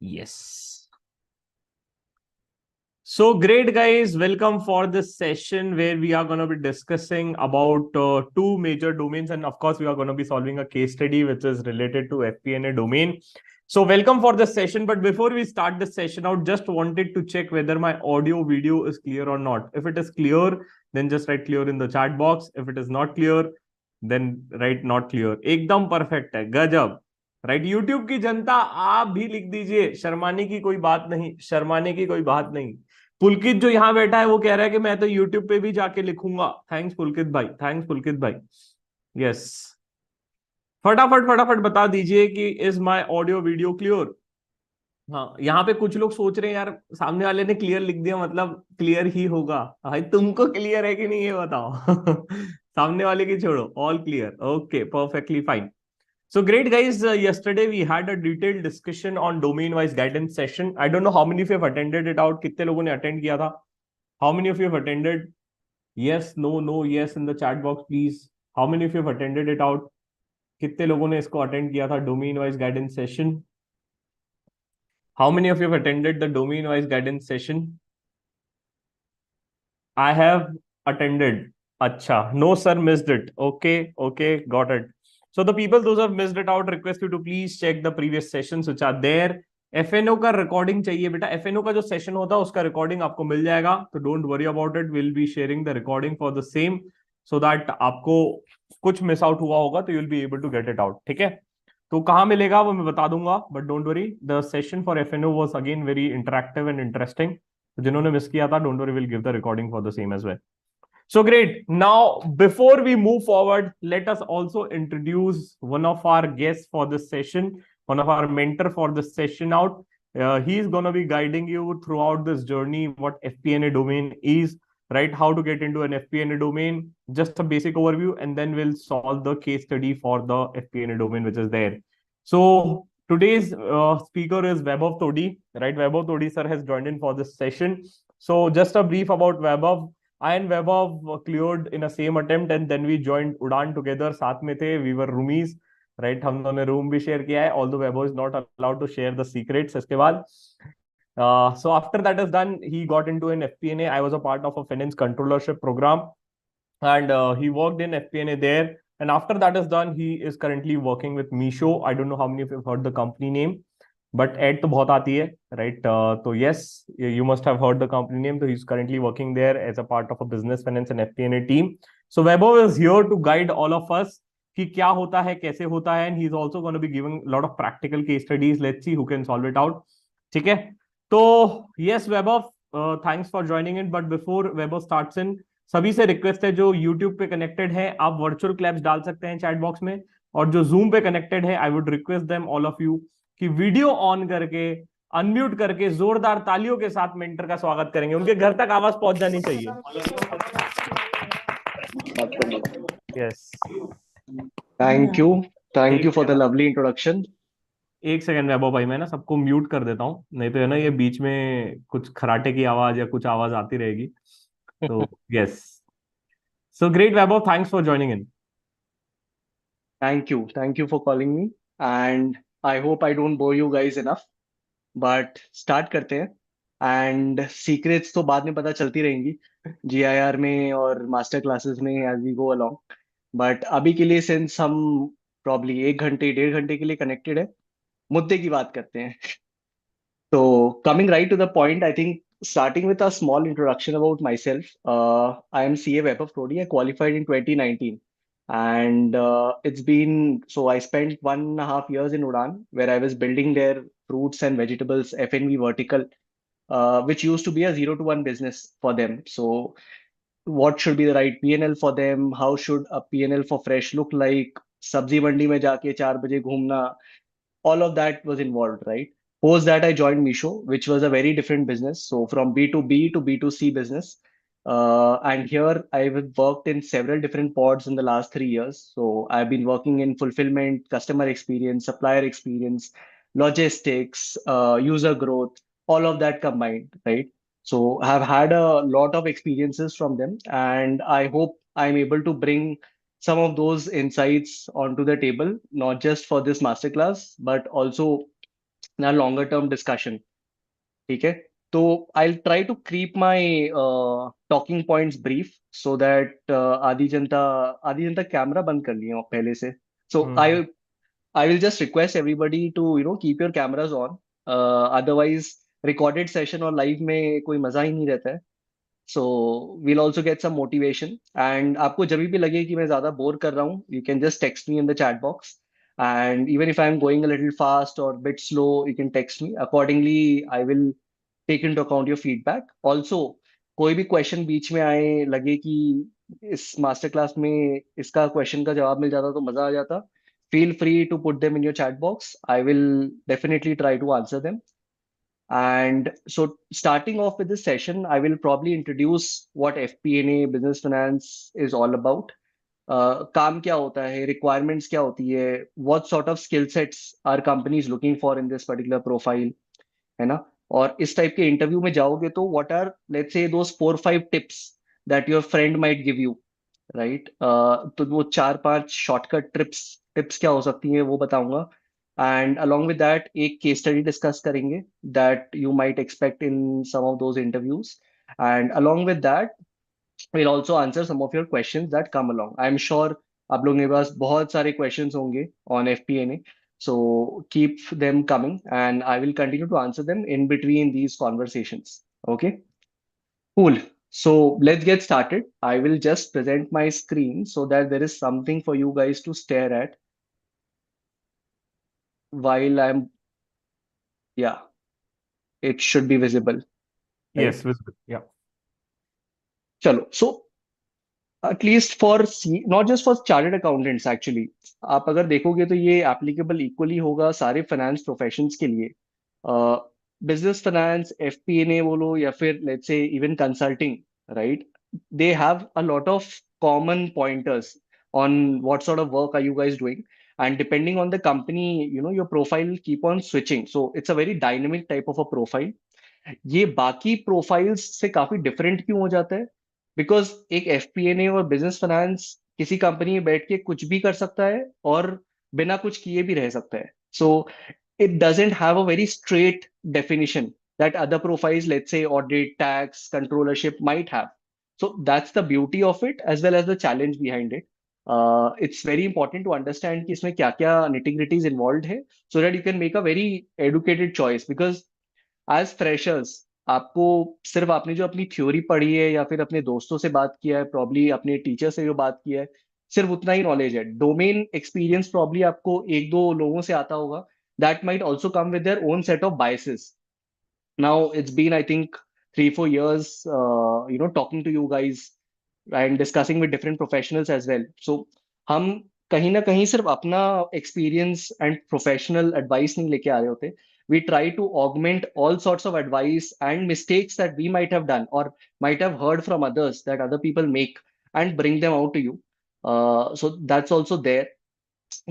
Yes. So great, guys. Welcome for this session where we are going to be discussing about two major domains. And of course, we are going to be solving a case study which is related to FP&A domain. So welcome for this session. But before we start the session out, just wanted to check whether my audio video is clear or not. If it is clear, then just write clear in the chat box. If it is not clear, then write not clear. एकदम perfect है. गजब. Right YouTube की जनता आप भी लिख दीजिए, शर्माने की कोई बात नहीं, शर्माने की कोई बात नहीं। पुलकित जो यहाँ बैठा है वो कह रहा है कि मैं तो यूट्यूब पे भी जाके लिखूंगा। थैंक्स पुलकित भाई, थैंक्स पुलकित भाई। यस, फटाफट फटाफट बता दीजिए कि is my audio video clear. हाँ, यहाँ पे कुछ लोग सोच रहे हैं यार सामने वाले ने क्लियर लिख दिया मतलब क्लियर ही होगा। भाई तुमको क्लियर है कि नहीं ये बताओ। सामने वाले की छोड़ो, all clear, okay perfectly fine. So great, guys. Yesterday we had a detailed discussion on domain-wise guidance session. I don't know how many of you have attended it out. कितने लोगों ने attend किया था? How many of you have attended? Yes, no, no, yes in the chat box, please. How many of you have attended it out? कितने लोगों ने इसको attend किया था domain-wise guidance session? How many of you have attended the domain-wise guidance session? I have attended. Acha, no sir, missed it. Okay, okay, got it. So the people those have missed it out, request you to please check the previous sessions which are there. FNO का recording चाहिए बेटा, FNO का जो session होता है उसका recording आपको मिल जाएगा, तो don't worry about it, will be sharing the recording for the same so that आपको कुछ मिस आउट हुआ होगा तो you will be able to get it out. ठीक है, तो कहाँ मिलेगा वो मैं बता दूंगा, but don't worry, the session for FNO was again very interactive and interesting. जिन्होंने मिस किया था, don't worry, will give the recording for the same as well. So great. Now, before we move forward, let us also introduce one of our guests for this session, one of our mentor for this session out. He is going to be guiding you throughout this journey, what FP&A domain is, right? How to get into an FP&A domain, just a basic overview, and then we'll solve the case study for the FP&A domain, which is there. So today's speaker is Vaibhav Todi, right? Vaibhav Todi sir has joined in for this session. So just a brief about Vaibhav. I and Vaibhav cleared in a same attempt and then we joined Udan together. साथ में थे, we were roomies, right? हम दोनों ने room भी share किया है, although Vaibhav is not allowed to share the secrets. इसके बाद so after that is done, he got into an FP&A. I was a part of a finance controllership program, and he worked in FP&A there. And after that is done, he is currently working with Misho. I don't know how many of you have heard the company name, but ad तो बहुत आती है, right? So yes, you must have heard the company name. So he's currently working there as a part of a business finance and FP&A team. So Vaibhav is here to guide all of us कि क्या होता है, कैसे होता है, and he's also going to be giving a lot of practical case studies. Let's see who can solve it out. ठीक है, तो yes Vaibhav, thanks for joining in. But before Vaibhav starts in, सभी से request है जो YouTube पे connected है, आप वर्चुअल क्लैप्स डाल सकते हैं चैट बॉक्स में, और जो Zoom पे कनेक्टेड है, I would request them all of you कि वीडियो ऑन करके अनम्यूट करके जोरदार तालियों के साथ मेंटर का स्वागत करेंगे, उनके घर तक आवाज पहुंच जानी चाहिए। Yes, thank you for the lovely introduction. एक सेकंड वैभव भाई, मैं ना सबको म्यूट कर देता हूँ, नहीं तो है ना ये बीच में कुछ खराटे की आवाज या कुछ आवाज आती रहेगी। तो yes, so great Vaibhav, thanks for joining in. Thank you for calling me and I hope I don't bore you guys enough, but start करते हैं। एंड सीक्रेट्स तो बाद में पता चलती रहेंगी GIR में और मास्टर क्लासेस में as we go along, but अभी के लिए सिंस हम प्रॉब्ली 1 घंटे 1.5 घंटे के लिए कनेक्टेड है, मुद्दे की बात करते हैं। So, coming right to the point, I think starting with a small introduction about myself, I am CA Vaibhav Todi. I qualified in 2019. And it's been, so I spent 1.5 years in Udan, where I was building their fruits and vegetables FNV vertical, which used to be a 0 to 1 business for them. So, what should be the right P&L for them? How should a P&L for fresh look like? Sabzi mandi mein jaake 4 baje ghumna, all of that was involved, right? Post that, I joined Misho, which was a very different business. So from B2B to B2C business. And here I've worked in several different pods in the last 3 years. So I've been working in fulfillment, customer experience, supplier experience, logistics, user growth, all of that combined, right? So I've had a lot of experiences from them, and I hope I'm able to bring some of those insights onto the table, not just for this masterclass, but also ना longer term discussion. ठीक है, तो I try to keep my talking points brief so that आधी जनता camera बंद कर लिए हो पहले से। सो हम्म। I will just request everybody to keep your cameras on. Otherwise, recorded session और live में कोई मजा ही नहीं रहता है. So we'll also get some motivation. And आपको जब भी लगे कि मैं ज़्यादा बोर कर रहा हूँ, you can just text me in the chat box. And even if I'm going a little fast or bit slow, you can text me. Accordingly, I will take into account your feedback. Also, कोई भी question बीच में आए लगे कि इस master class में इसका question का जवाब मिल जाता तो मजा आ जाता, feel free to put them in your chat box. I will definitely try to answer them. And so, starting off with this session, I will probably introduce what FP&A, business finance, is all about. काम क्या होता है, requirements क्या होती है, what sort of skill sets are companies looking for in this particular profile, है ना? और इस टाइप के इंटरव्यू में जाओगे तो what are, let's say, those 4 5 tips that your friend might give you, right? तो वो 4 5 शॉर्टकट टिप्स क्या हो सकती हैं वो बताऊंगा। एंड अलोंग विद दैट एक केस स्टडी डिस्कस करेंगे that you might expect in some of those interviews. And along with that we'll also answer some of your questions that come along. I'm sure आप लोगों के पास बहुत सारे questions होंगे on FP&A, so keep them coming and I will continue to answer them in between these conversations. Okay? Cool. So let's get started. I will just present my screen so that there is something for you guys to stare at while I'm, yeah, it should be visible, right? Yes, visible. Yeah. Chalo. So at least for not just for chartered accountants actually, आप अगर देखोगे तो ये applicable equally होगा सारे finance professions के लिए। Business finance, FP&A बोलो या फिर let's say even consulting, right? They have a lot of common pointers on what sort of work are you guys doing, and depending on the company, your profile keep on switching. So it's a very dynamic type of a profile. ये बाकी profiles से काफी different क्यों हो जाता है? Because एक FP&A और बिजनेस फाइनेंस किसी कंपनी में बैठ के कुछ भी कर सकता है और बिना कुछ किए भी रह सकता है। सो it doesn't have a very straight definition that other profiles, let's say audit, tax, controllership, might have. So that's the beauty of it as well as the challenge behind it. It's very important to understand कि इसमें क्या क्या nitty-gritties involved है so that you can make a very educated choice. Because as freshers आपको सिर्फ आपने जो अपनी थ्योरी पढ़ी है या फिर अपने दोस्तों से बात किया है, प्रॉब्ली अपने टीचर से जो बात किया है, सिर्फ उतना ही नॉलेज है। डोमेन एक्सपीरियंस प्रॉब्ली आपको एक दो लोगों से आता होगा, that might also come with their own set of biases. Now it's been, I think, 3 4 years, talking to you guys and discussing with different professionals as well. So हम कहीं ना कहीं सिर्फ अपना experience and professional advice नहीं लेके आ रहे होते. We try to augment all sorts of advice and mistakes that we might have done or might have heard from others that other people make and bring them out to you. So that's also there.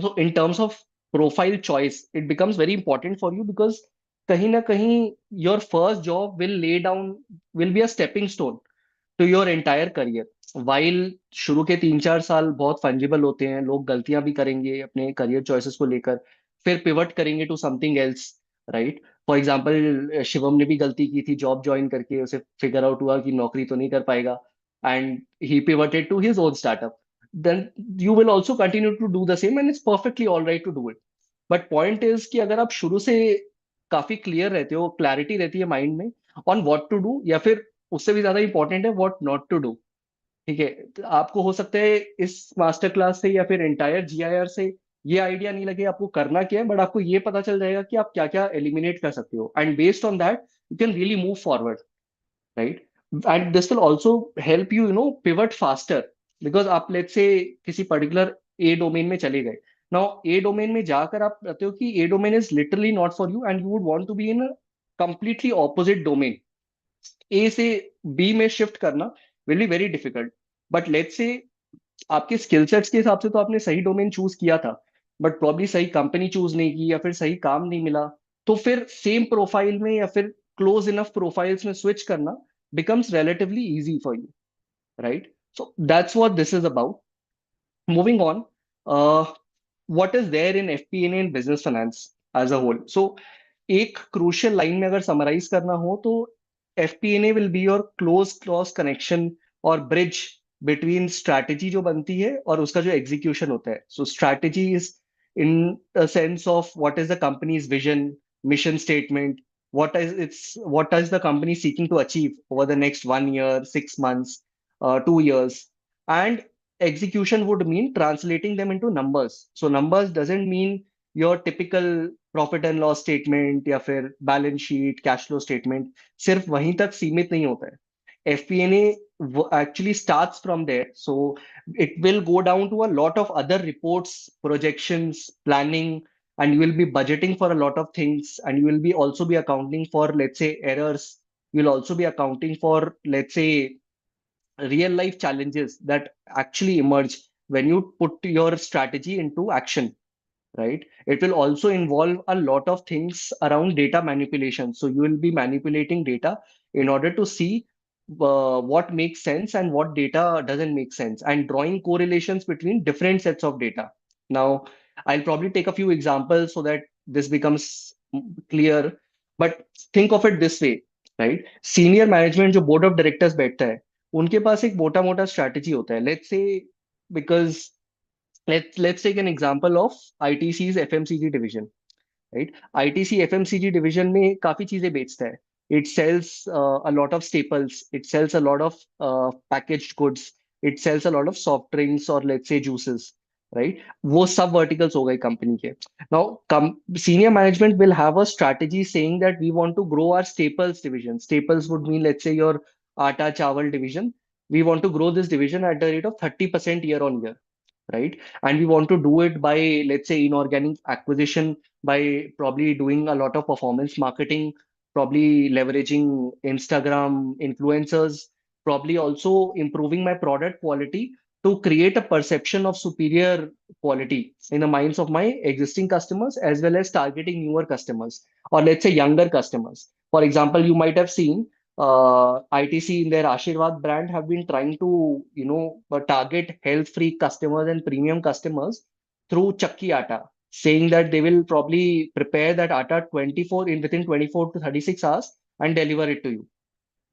So in terms of profile choice, it becomes very important for you because kahin na kahin your first job will be a stepping stone to your entire career. While शुरू के 3 4 साल बहुत fungible होते हैं, लोग गलतियां भी करेंगे अपने करियर चॉइसेस को लेकर, फिर पिवट करेंगे to something else, right? For example Shivam ने भी गलती की थी, जॉब ज्वाइन करके उसे फिगर आउट हुआ कि नौकरी तो नहीं कर पाएगा and he pivoted to his own startup. Then you will also continue to do the same and it's perfectly all right to do it. But point is कि अगर आप शुरू से काफी क्लियर रहते हो, क्लैरिटी रहती है माइंड में ऑन व्हाट टू डू, या फिर उससे भी ज्यादा इंपॉर्टेंट है व्हाट नॉट टू डू। ठीक है, तो आपको हो सकता है इस मास्टर क्लास से या फिर एंटायर जीआईआर से ये आइडिया नहीं लगे आपको करना क्या है, बट आपको ये पता चल जाएगा कि आप क्या क्या एलिमिनेट कर सकते हो and based on that you can really move forward, right? And this will also help you pivot faster. Because आप लेट्स से किसी पर्टिकुलर ए डोमेन में चले गए, नाउ ए डोमेन में जाकर आप कहते हो कि a domain is literally not for you and you would want to be in completely opposite domain. A से बी में शिफ्ट करना will be very difficult. But let's say आपके स्किल सेट्स के हिसाब से तो आपने सही डोमेन चूज किया था, बट प्रॉब्ली सही कंपनी चूज नहीं की या फिर सही काम नहीं मिला, तो फिर सेम प्रोफाइल में या फिर क्लोज इनफ प्रोफाइल्स में स्विच करना becomes relatively easy for you, right? So that's what this is about. Moving on, uh, what is there in FP&A and business finance as a whole? So एक crucial line में अगर summarise करना हो तो FPNA will be your close cross connection और bridge between strategy जो बनती है और उसका जो एग्जीक्यूशन होता है. So strategy is in the sense of what is the company's vision, mission statement, what is the company seeking to achieve over the next 1 year, 6 months, 2 years. And execution would mean translating them into numbers. So numbers doesn't mean your typical profit and loss statement या फिर balance sheet, cash flow statement. सिर्फ वहीं तक सीमित नहीं होता है. FP&A actually starts from there. So it will go down to a lot of other reports, projections, planning, and you will be budgeting for a lot of things, and you will be also be accounting for, let's say, errors. You'll also be accounting for, let's say, real life challenges that actually emerge when you put your strategy into action, right? It will also involve a lot of things around data manipulation. So you will be manipulating data in order to see what makes sense and what data doesn't make sense, and drawing correlations between different sets of data. Now, I'll probably take a few examples so that this becomes clear. But think of it this way, right? Senior management, जो board of directors बैठता है, उनके पास एक मोटा मोटा strategy होता है. Let's say, because let's take an example of ITC's FMCG division, right? ITC FMCG division में काफी चीजें बेचता है. It sells a lot of staples. It sells a lot of packaged goods. It sells a lot of soft drinks or, let's say, juices, right? वो सब verticals हो गए company के. Now, senior management will have a strategy saying that we want to grow our staples division. Staples would mean, let's say, your atta chawal division. We want to grow this division at the rate of 30% year on year, right? And we want to do it by, let's say, inorganic acquisition, by probably doing a lot of performance marketing, probably leveraging Instagram influencers, probably also improving my product quality to create a perception of superior quality in the minds of my existing customers, as well as targeting newer customers, or let's say younger customers. For example, you might have seen ITC in their Ashirwad brand have been trying to, target health freak customers and premium customers through chakki atta, saying that they will probably prepare that atta 24 in within 24 to 36 hours and deliver it to you,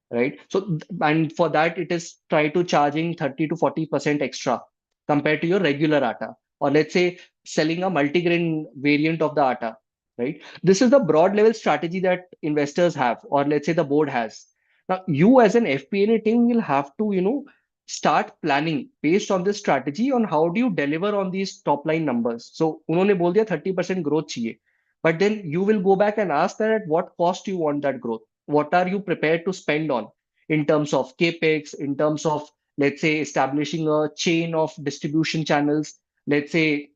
right? So, and for that, it is try to charging 30 to 40% extra compared to your regular atta, or let's say selling a multigrain variant of the atta, right? This is the broad level strategy that investors have, or let's say the board has. Now, you as an FP&A team will have to, start planning based on this strategy on how do you deliver on these top line numbers. So, उन्होंने बोल दिया 30% growth चाहिए, but then you will go back and ask that at what cost you want that growth. What are you prepared to spend on in terms of capex, in terms of, let's say, establishing a chain of distribution channels, let's say,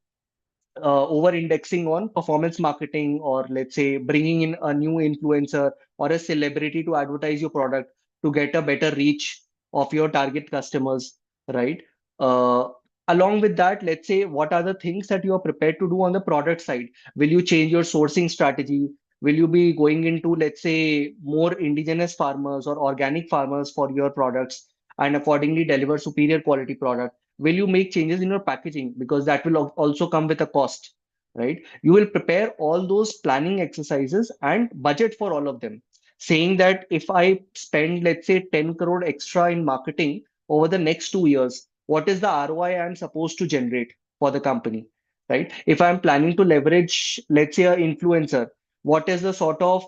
over indexing on performance marketing, or let's say bringing in a new influencer or a celebrity to advertise your product to get a better reach of your target customers, right? uh, Along with that, let's say, what are the things that you are prepared to do on the product side? Will you change your sourcing strategy? Will you be going into, let's say, more indigenous farmers or organic farmers for your products and accordingly deliver superior quality product? Will you make changes in your packaging, because that will also come with a cost, right? You will prepare all those planning exercises and budget for all of them, saying that if I spend, let's say, 10 crore extra in marketing over the next 2 years, what is the ROI I'm supposed to generate for the company, right? If I'm planning to leverage, let's say, an influencer, what is the sort of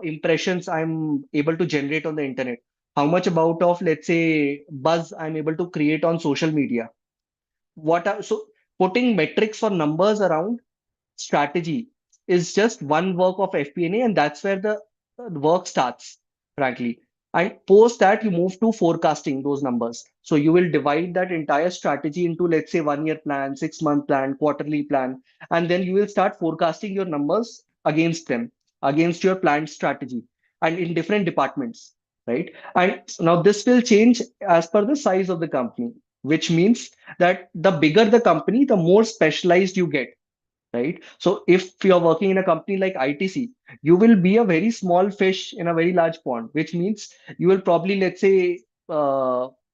impressions I'm able to generate on the internet? How much about of, let's say, buzz I'm able to create on social media? What are so putting metrics or numbers around strategy is just one work of FP&A, and that's where the work starts, frankly. And post that, you move to forecasting those numbers. So you will divide that entire strategy into, let's say, 1 year plan, 6 month plan, quarterly plan, and then you will start forecasting your numbers against them, against your planned strategy, and in different departments, right? And now this will change as per the size of the company, which means that the bigger the company, the more specialized you get, right? So if you're working in a company like ITC, you will be a very small fish in a very large pond, which means you will probably, let's say,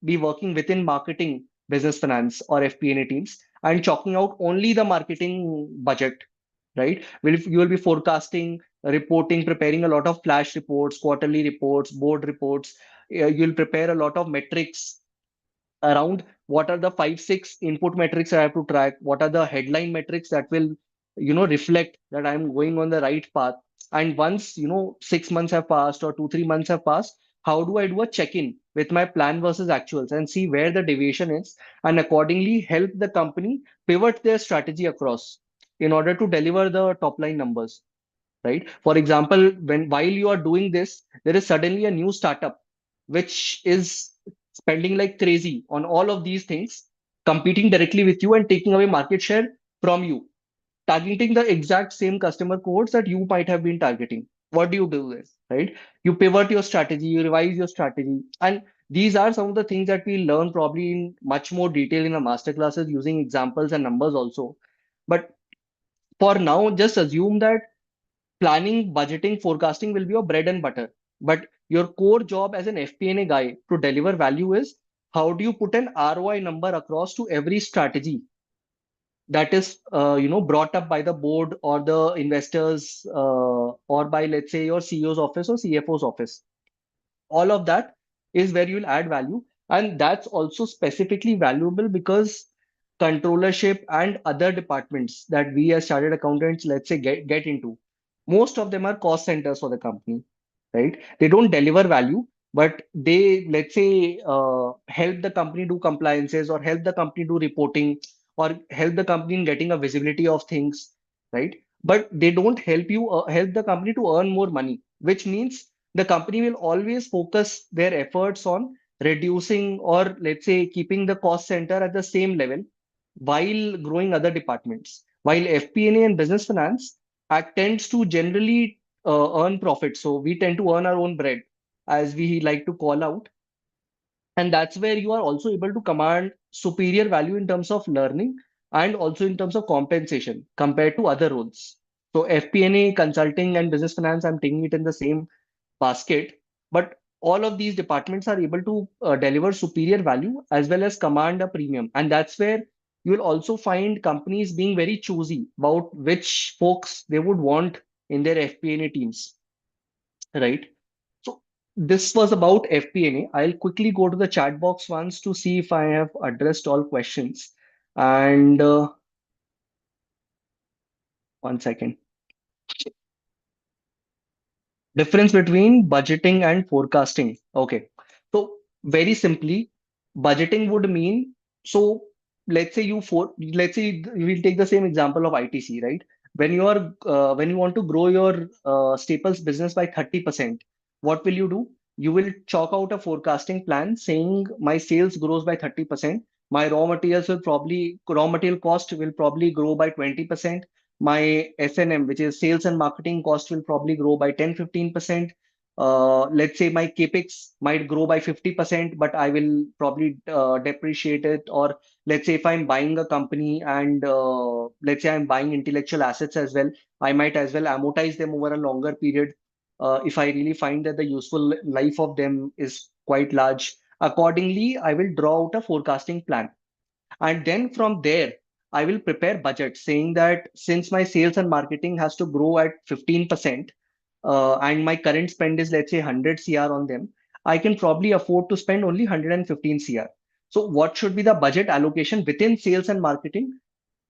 be working within marketing, business finance, or FP&A teams, and chalking out only the marketing budget. right? You will be forecasting, reporting, preparing a lot of flash reports, quarterly reports, board reports. You'll prepare a lot of metrics around what are the 5 6 input metrics I have to track, what are the headline metrics that will reflect that I'm going on the right path. And once 6 months have passed or 2 3 months have passed, how do I do a check-in with my plan versus actuals and see where the deviation is, and accordingly help the company pivot their strategy across in order to deliver the top line numbers, right? For example, when while you are doing this, there is suddenly a new startup which is spending like crazy on all of these things, competing directly with you and taking away market share from you, targeting the exact same customer cohorts that you might have been targeting. What do you do this, right? You pivot your strategy, you revise your strategy, and these are some of the things that we learn probably in much more detail in our master classes using examples and numbers also. But for now, just assume that planning, budgeting, forecasting will be your bread and butter. But your core job as an FP&A guy to deliver value is how do you put an ROI number across to every strategy that is brought up by the board or the investors, or by, let's say, your CEO's office or CFO's office. All of that is where you'll add value, and that's also specifically valuable because controllership and other departments that we as chartered accountants, let's say, get into, most of them are cost centers for the company, right? They don't deliver value, but they, let's say, help the company do compliances or help the company do reporting or help the company in getting a visibility of things, right? But they don't help the company to earn more money, which means the company will always focus their efforts on reducing or, let's say, keeping the cost center at the same level while growing other departments. While FP&A and business finance act tends to generally earn profit. So we tend to earn our own bread, as we like to call out. And that's where you are also able to command superior value in terms of learning and also in terms of compensation compared to other roles. So FP&A, consulting, and business finance, I'm taking it in the same basket, but all of these departments are able to deliver superior value as well as command a premium. And that's where you will also find companies being very choosy about which folks they would want in their FP&A teams, right? So this was about FP&A. I'll quickly go to the chat box once to see if I have addressed all questions. And one second. Difference between budgeting and forecasting. Okay. So very simply, budgeting would mean, so let's say we'll take the same example of ITC, right? When you want to grow your staples business by 30%, what will you do? You will chalk out a forecasting plan saying my sales grows by 30%. My raw material cost will probably grow by 20%. My S&M, which is sales and marketing cost, will probably grow by 10 15%. Let's say my capex might grow by 50%, but I will probably depreciate it. Or let's say if I'm buying a company and let's say I'm buying intellectual assets as well, I might as well amortize them over a longer period if I really find that the useful life of them is quite large. Accordingly, I will draw out a forecasting plan, and then from there, I will prepare budget saying that since my sales and marketing has to grow at 15%, and my current spend is, let's say, 100 CR on them, I can probably afford to spend only 115 CR. So what should be the budget allocation within sales and marketing?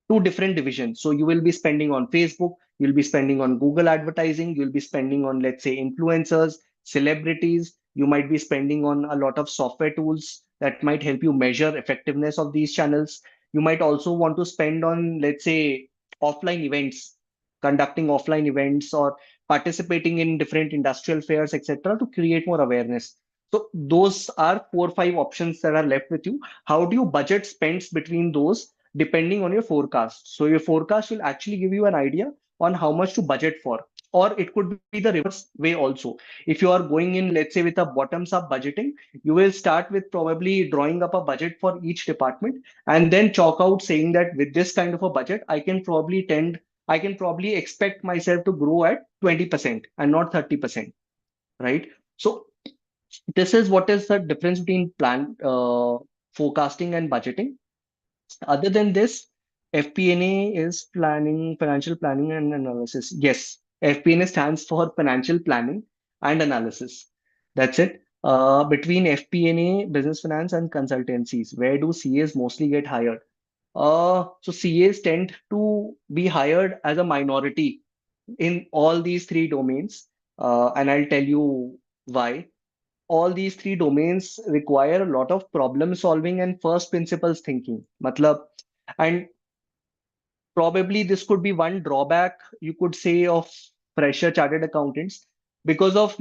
Two different divisions. So you will be spending on Facebook, you'll be spending on Google advertising, you'll be spending on, let's say, influencers, celebrities. You might be spending on a lot of software tools that might help you measure effectiveness of these channels. You might also want to spend on, let's say, offline events, conducting offline events or participating in different industrial fairs, etc., to create more awareness. So those are 4 or 5 options that are left with you. How do you budget spends between those depending on your forecast? So your forecast will actually give you an idea on how much to budget for. Or it could be the reverse way also. If you are going in, let's say, with a bottoms up budgeting, you will start with probably drawing up a budget for each department and then chalk out saying that with this kind of a budget, I can probably expect myself to grow at 20% and not 30%, right? So this is what is the difference between forecasting and budgeting. Other than this, FP&A is planning, financial planning and analysis. Yes, FP&A stands for financial planning and analysis. That's it. Between FP&A, business finance, and consultancies, where do CAs mostly get hired? So CAs tend to be hired as a minority in all these three domains, and I'll tell you why. All these three domains require a lot of problem solving and first principles thinking. Matlab, and probably this could be one drawback you could say of fresher chartered accountants because of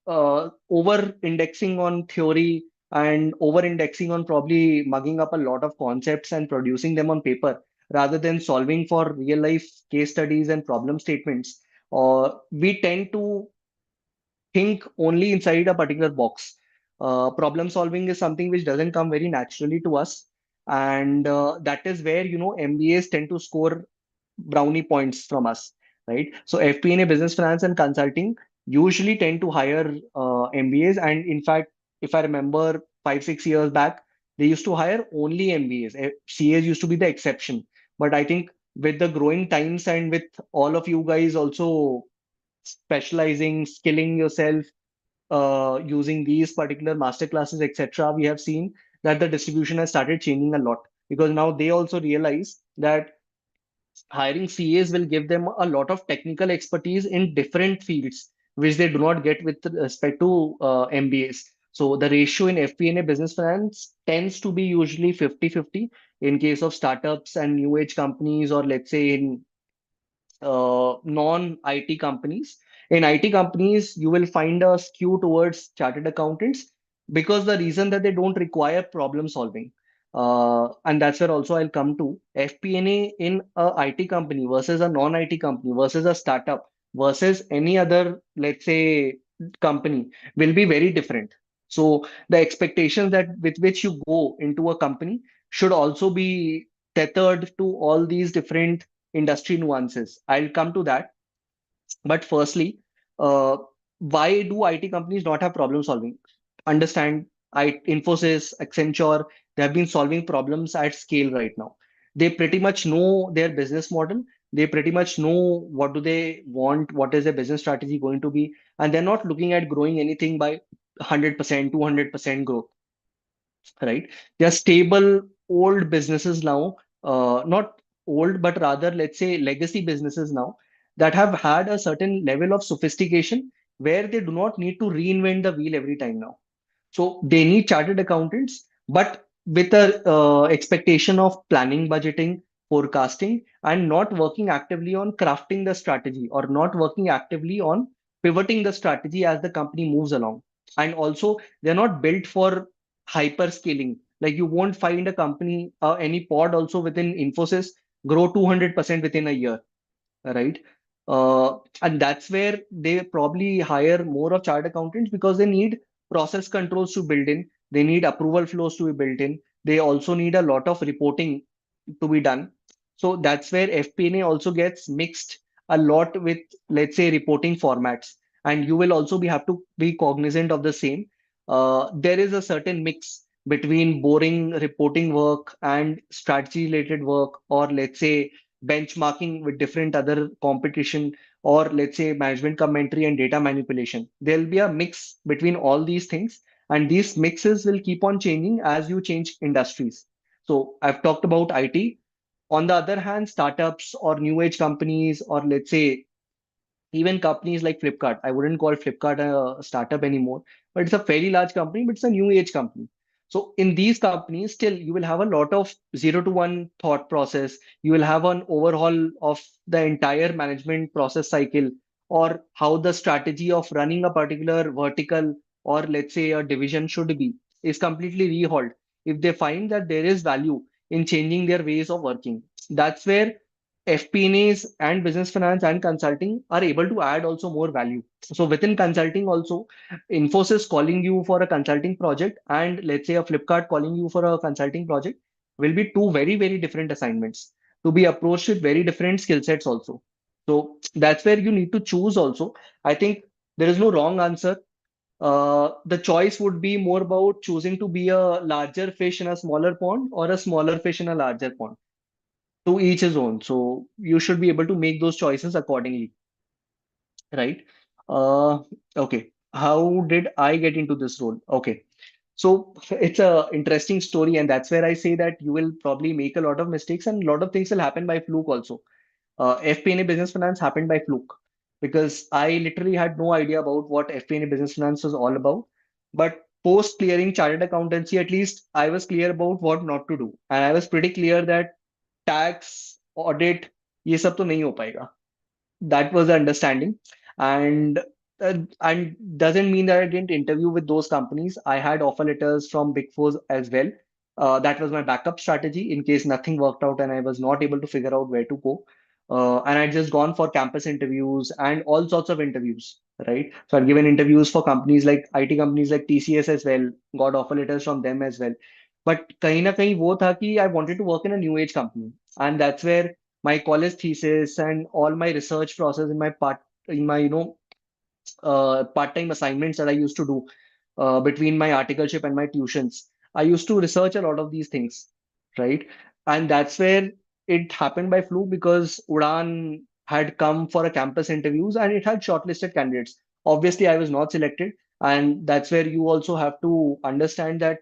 over indexing on theory and over indexing on probably mugging up a lot of concepts and producing them on paper rather than solving for real life case studies and problem statements. We tend to think only inside a particular box. Problem solving is something which doesn't come very naturally to us, and that is where MBAs tend to score brownie points from us, right? So FP&A, business finance, and consulting usually tend to hire MBAs, and in fact, if I remember 5 6 years back, they used to hire only MBAs. CAs used to be the exception, but I think with the growing times and with all of you guys also specializing, skilling yourself, using these particular master classes, etc., we have seen that the distribution has started changing a lot because now they also realize that hiring CAs will give them a lot of technical expertise in different fields, which they do not get with respect to MBAs. So the ratio in FP&A business finance tends to be usually 50-50 in case of startups and new age companies, or let's say in non-IT companies. In IT companies, you will find a skew towards chartered accountants because the reason that they don't require problem solving. And that's where also I'll come to FP&A in a IT company versus a non-IT company versus a startup versus any other, let's say, company will be very different. So the expectations that with which you go into a company should also be tethered to all these different industry nuances. I'll come to that. But firstly, why do IT companies not have problem solving? Understand, Infosys, Accenture, they have been solving problems at scale right now. They pretty much know their business model. They pretty much know what do they want, what is their business strategy going to be, and they're not looking at growing anything by 100%, 200% growth, right? They are stable, old businesses now, not old, but rather, let's say, legacy businesses now that have had a certain level of sophistication where they do not need to reinvent the wheel every time now. So they need chartered accountants, but with a expectation of planning, budgeting, forecasting, and not working actively on crafting the strategy or not working actively on pivoting the strategy as the company moves along. And also, they're not built for hyper scaling. Like you won't find a company, any pod also within Infosys grow 200% within a year, right? And that's where they probably hire more of chartered accountants because they need process controls to build in, they need approval flows to be built in, they also need a lot of reporting to be done. So that's where FP&A also gets mixed a lot with, let's say, reporting formats, and you will also be have to be cognizant of the same. There is a certain mix between boring reporting work and strategy related work, or let's say benchmarking with different other competition, or let's say management commentary and data manipulation. There'll be a mix between all these things, and these mixes will keep on changing as you change industries. So I've talked about IT. On the other hand, startups or new age companies, or let's say even companies like Flipkart. I wouldn't call Flipkart a startup anymore, but it's a very large company, but it's a new age company. So in these companies, still you will have a lot of 0 to 1 thought process. You will have an overhaul of the entire management process cycle, or how the strategy of running a particular vertical or let's say a division should be is completely rehauled if they find that there is value in changing their ways of working. That's where FP&As and business finance and consulting are able to add also more value. So within consulting also, Infosys calling you for a consulting project and let's say a Flipkart calling you for a consulting project will be two very, very different assignments to be approached with very different skill sets also. So that's where you need to choose also. I think there is no wrong answer. The choice would be more about choosing to be a larger fish in a smaller pond or a smaller fish in a larger pond. To each his own. So you should be able to make those choices accordingly, right? Uh, okay. How did I get into this role? Okay. So it's a interesting story, and that's where I say that you will probably make a lot of mistakes and a lot of things will happen by fluke also. FP&A business finance happened by fluke because I literally had no idea about what FP&A business finance was all about. But post clearing chartered accountancy, at least I was clear about what not to do, and I was pretty clear that tax, audit, ये सब तो नहीं हो पाएगा. That was the understanding, and and doesn't mean that I didn't interview with those companies. I had offer letters from Big Fours as well. That was my backup strategy in case nothing worked out and I was not able to figure out where to go. And I'd just gone for campus interviews and all sorts of interviews, right? So I've given interviews for companies like IT companies like TCS as well, got offer letters from them as well. But कहीं ना कहीं वो था कि I wanted to work in a new age company, and that's where my college thesis and all my research process in my part-time assignments that I used to do between my articleship and my tuitions. I used to research a lot of these things, right? And that's where it happened by fluke because Udan had come for a campus interviews and it had shortlisted candidates. Obviously, I was not selected, and that's where you also have to understand that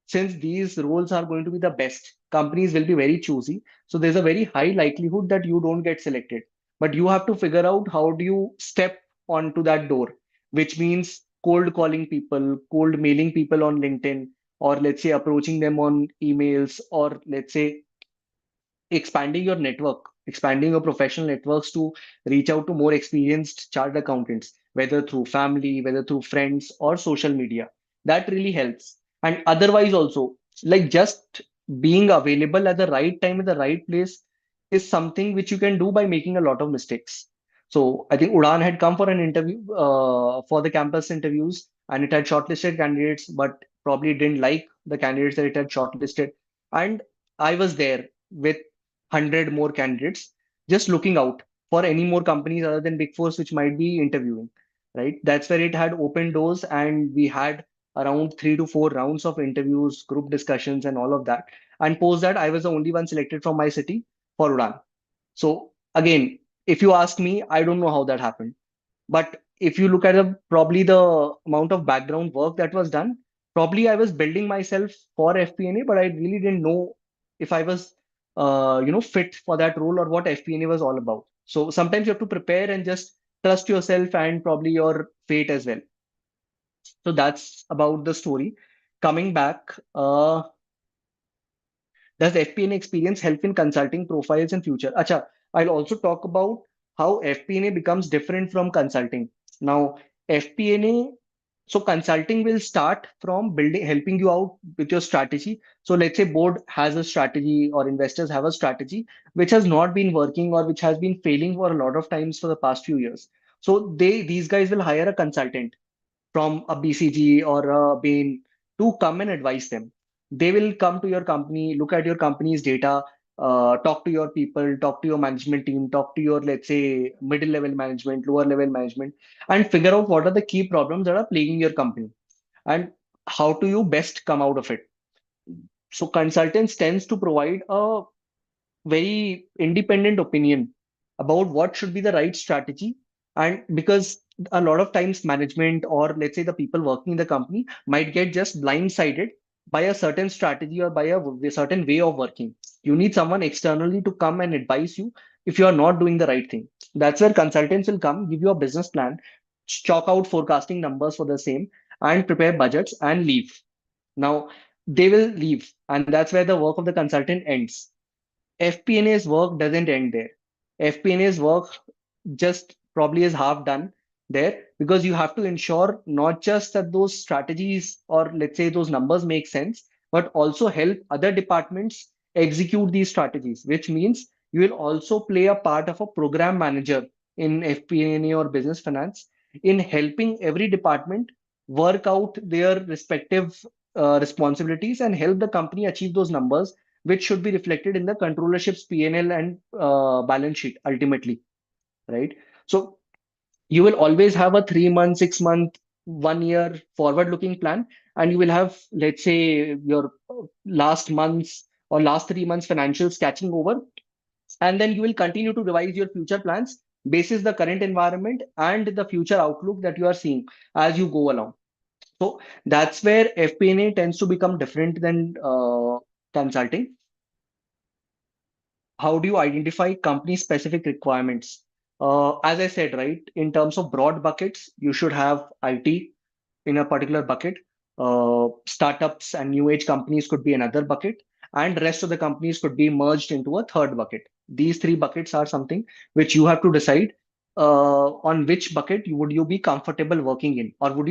since these roles are going to be the best, companies will be very choosy. So there's a very high likelihood that you don't get selected. But you have to figure out how do you step onto that door, which means cold calling people, cold mailing people on LinkedIn, or let's say approaching them on emails, or let's say expanding your network, expanding your professional networks to reach out to more experienced chartered accountants, whether through family, whether through friends or social media. That really helps. And otherwise, also, like just being available at the right time at the right place is something which you can do by making a lot of mistakes. So I think Udan had come for an interview for the campus interviews and it had shortlisted candidates, but probably didn't like the candidates that it had shortlisted. And I was there with 100 more candidates, just looking out for any more companies other than Big Fours which might be interviewing, right? That's where it had open doors, and we had around 3 to 4 rounds of interviews, group discussions, and all of that. And post that, I was the only one selected from my city for Udan. So again, if you ask me, I don't know how that happened. But if you look at probably the amount of background work that was done, probably I was building myself for FP&A, but I really didn't know if I was, fit for that role or what FP&A was all about. So sometimes you have to prepare and just trust yourself and probably your fate as well. So that's about the story. Coming back, does FP&A experience help in consulting profiles in future? Acha, I'll also talk about how FP&A becomes different from consulting. Now, FP&A, so consulting will start from building, helping you out with your strategy. So let's say board has a strategy or investors have a strategy which has not been working or which has been failing for a lot of times for the past few years. So these guys will hire a consultant from a BCG or a Bain to come and advise them. They will come to your company, look at your company's data, talk to your people, talk to your management team, talk to your, let's say, middle level management, lower level management, and figure out what are the key problems that are plaguing your company and how do you best come out of it. So consultants tends to provide a very independent opinion about what should be the right strategy. And because a lot of times management or let's say the people working in the company might get just blindsided by a certain strategy or by a certain way of working. You need someone externally to come and advise you if you are not doing the right thing. That's where consultants will come, give you a business plan, chalk out forecasting numbers for the same, and prepare budgets and leave. Now, they will leave, and that's where the work of the consultant ends. FP&A's work doesn't end there. FP&A's work just probably is half done there because you have to ensure not just that those strategies or let's say those numbers make sense, but also help other departments execute these strategies, which means you will also play a part of a program manager in FP&A or business finance in helping every department work out their respective responsibilities and help the company achieve those numbers which should be reflected in the controllership's P&L and balance sheet ultimately, right? So you will always have a 3 month, 6 month, 1 year forward looking plan, and you will have, let's say, your last months or last 3 months financials catching over And then you will continue to revise your future plans basis the current environment and the future outlook that you are seeing as you go along. So that's where FP&A tends to become different than consulting. How do you identify company specific requirements? As I said, right, in terms of broad buckets, you should have IT in a particular bucket. Startups and new age companies could be another bucket, and rest of the companies could be merged into a third bucket. These three buckets are something which you have to decide on which bucket would you be comfortable working in, or would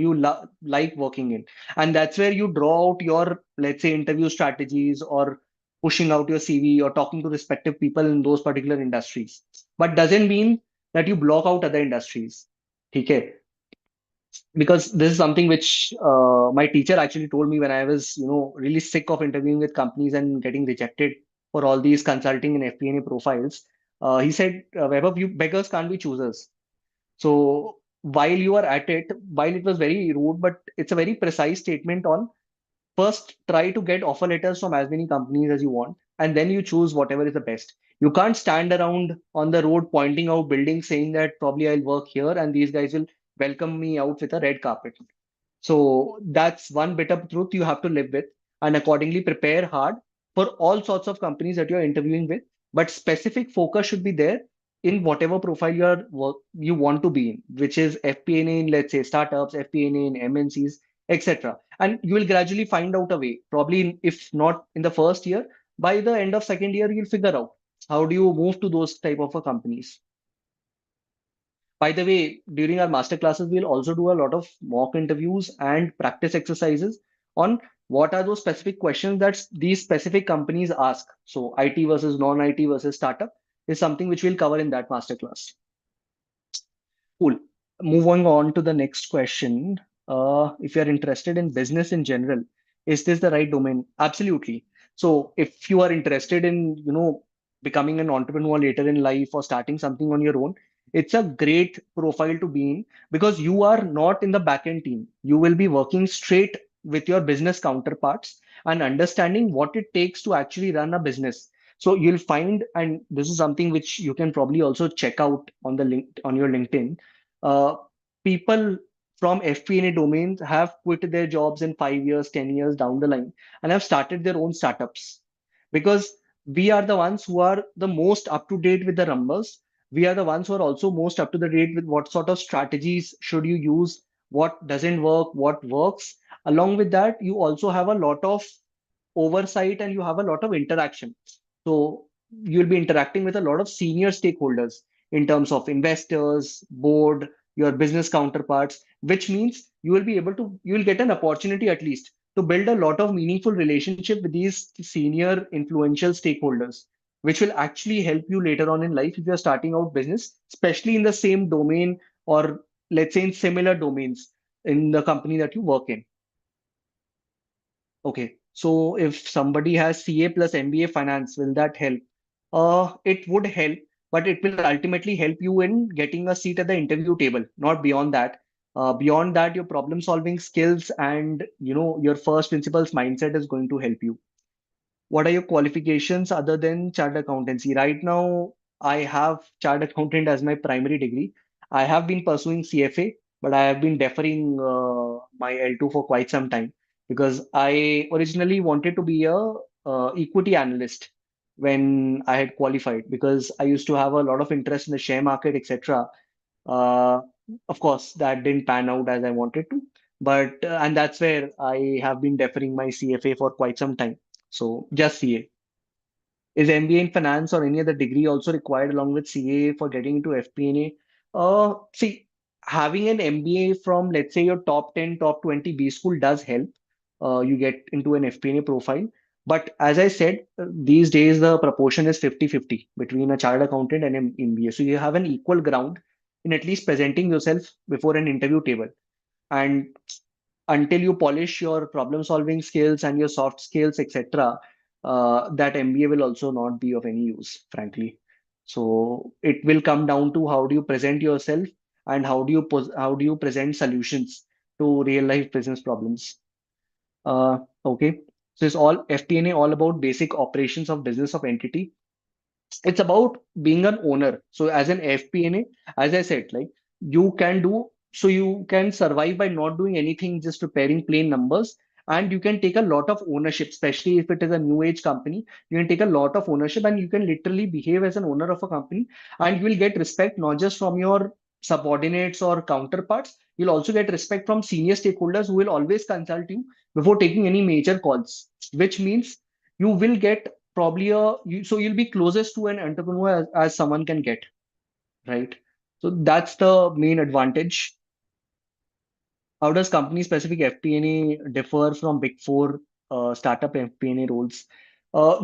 you like working in, and that's where you draw out your, let's say, interview strategies, or pushing out your CV, or talking to respective people in those particular industries. But doesn't mean that you block out other industries. Okay, because this is something which my teacher actually told me when I was, really sick of interviewing with companies and getting rejected for all these consulting and FP&A profiles. He said, Webber, you beggars can't be choosers. So while you are at it, while it was very rude, but it's a very precise statement on, first try to get offer letters from as many companies as you want, and then you choose whatever is the best. You can't stand around on the road pointing out buildings saying that probably I'll work here and these guys will welcome me out with a red carpet. So that's one bit of truth you have to live with, and accordingly prepare hard for all sorts of companies that you're interviewing with. But specific focus should be there in whatever profile you want to be in, which is FP&A in, let's say, startups, FP&A in MNCs, etc. And you will gradually find out a way. Probably, if not in the first year, by the end of second year, you'll figure out how do you move to those type of companies. By the way, during our master classes, we'll also do a lot of mock interviews and practice exercises on what are those specific questions that these specific companies ask. So IT versus non-IT versus startup is something which we'll cover in that master class. Cool. Moving on to the next question. If you're interested in business in general, is this the right domain? Absolutely. So if you are interested in, becoming an entrepreneur later in life or starting something on your own, it's a great profile to be in, because you are not in the backend team. You will be working straight with your business counterparts and understanding what it takes to actually run a business. So you'll find, and this is something which you can probably also check out on the link on your LinkedIn. uh, People from FP&A domains have quit their jobs in 5 years, 10 years down the line, and have started their own startups, because we are the ones who are the most up to date with the numbers. We are the ones who are also most up to the date with what sort of strategies should you use, what doesn't work, what works. Along with that, you also have a lot of oversight and you have a lot of interaction. So you'll be interacting with a lot of senior stakeholders in terms of investors, board, your business counterparts, which means you will get an opportunity at least to build a lot of meaningful relationship with these senior influential stakeholders, which will actually help you later on in life if you're starting out business, especially in the same domain, or let's say in similar domains in the company that you work in. Okay, so if somebody has CA plus MBA finance, will that help? It would help, but it will ultimately help you in getting a seat at the interview table, not beyond that. Beyond that, your problem solving skills and your first principles mindset is going to help you. What are your qualifications other than chartered accountancy? Right now, I have chartered accountant as my primary degree. I have been pursuing CFA, but I have been deferring my L2 for quite some time, because I originally wanted to be a equity analyst when I had qualified, because I used to have a lot of interest in the share market, etc. Uh, of course, that didn't pan out as I wanted to, but and that's where I have been deferring my CFA for quite some time. So just CA. Is MBA in finance or any other degree also required along with CA for getting into FP&A? See, having an MBA from, let's say, your top 10, top 20 B school does help. You get into an FP&A profile. But as I said, these days the proportion is 50-50 between a chartered accountant and an MBA. So you have an equal ground in at least presenting yourself before an interview table. And until you polish your problem solving skills and your soft skills, etc., that MBA will also not be of any use, frankly. So it will come down to how do you present yourself, and how do you present solutions to real life business problems. Okay, so it's all FP&A all about basic operations of business of entity. It's about being an owner. So as an FP&A, as I said, like you can do, so you can survive by not doing anything, just preparing plain numbers, and you can take a lot of ownership, especially if it is a new age company. You can take a lot of ownership, and you can literally behave as an owner of a company, and you will get respect not just from your subordinates or counterparts. You'll also get respect from senior stakeholders who will always consult you before taking any major calls, which means you will get probably so you'll be closest to an entrepreneur as someone can get, right? So that's the main advantage. How does company specific FP&A differ from big four startup FP&A roles?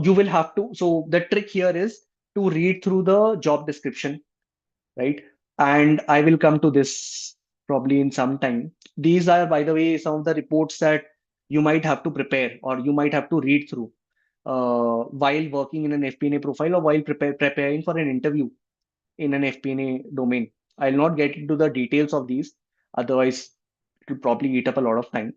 You will have to, so the trick here is to read through the job description, right? And I will come to this probably in some time. These are, by the way, some of the reports that you might have to prepare or you might have to read through while working in an FP&A profile or while preparing for an interview in an FP&A domain. I'll not get into the details of these, otherwise it will probably eat up a lot of time.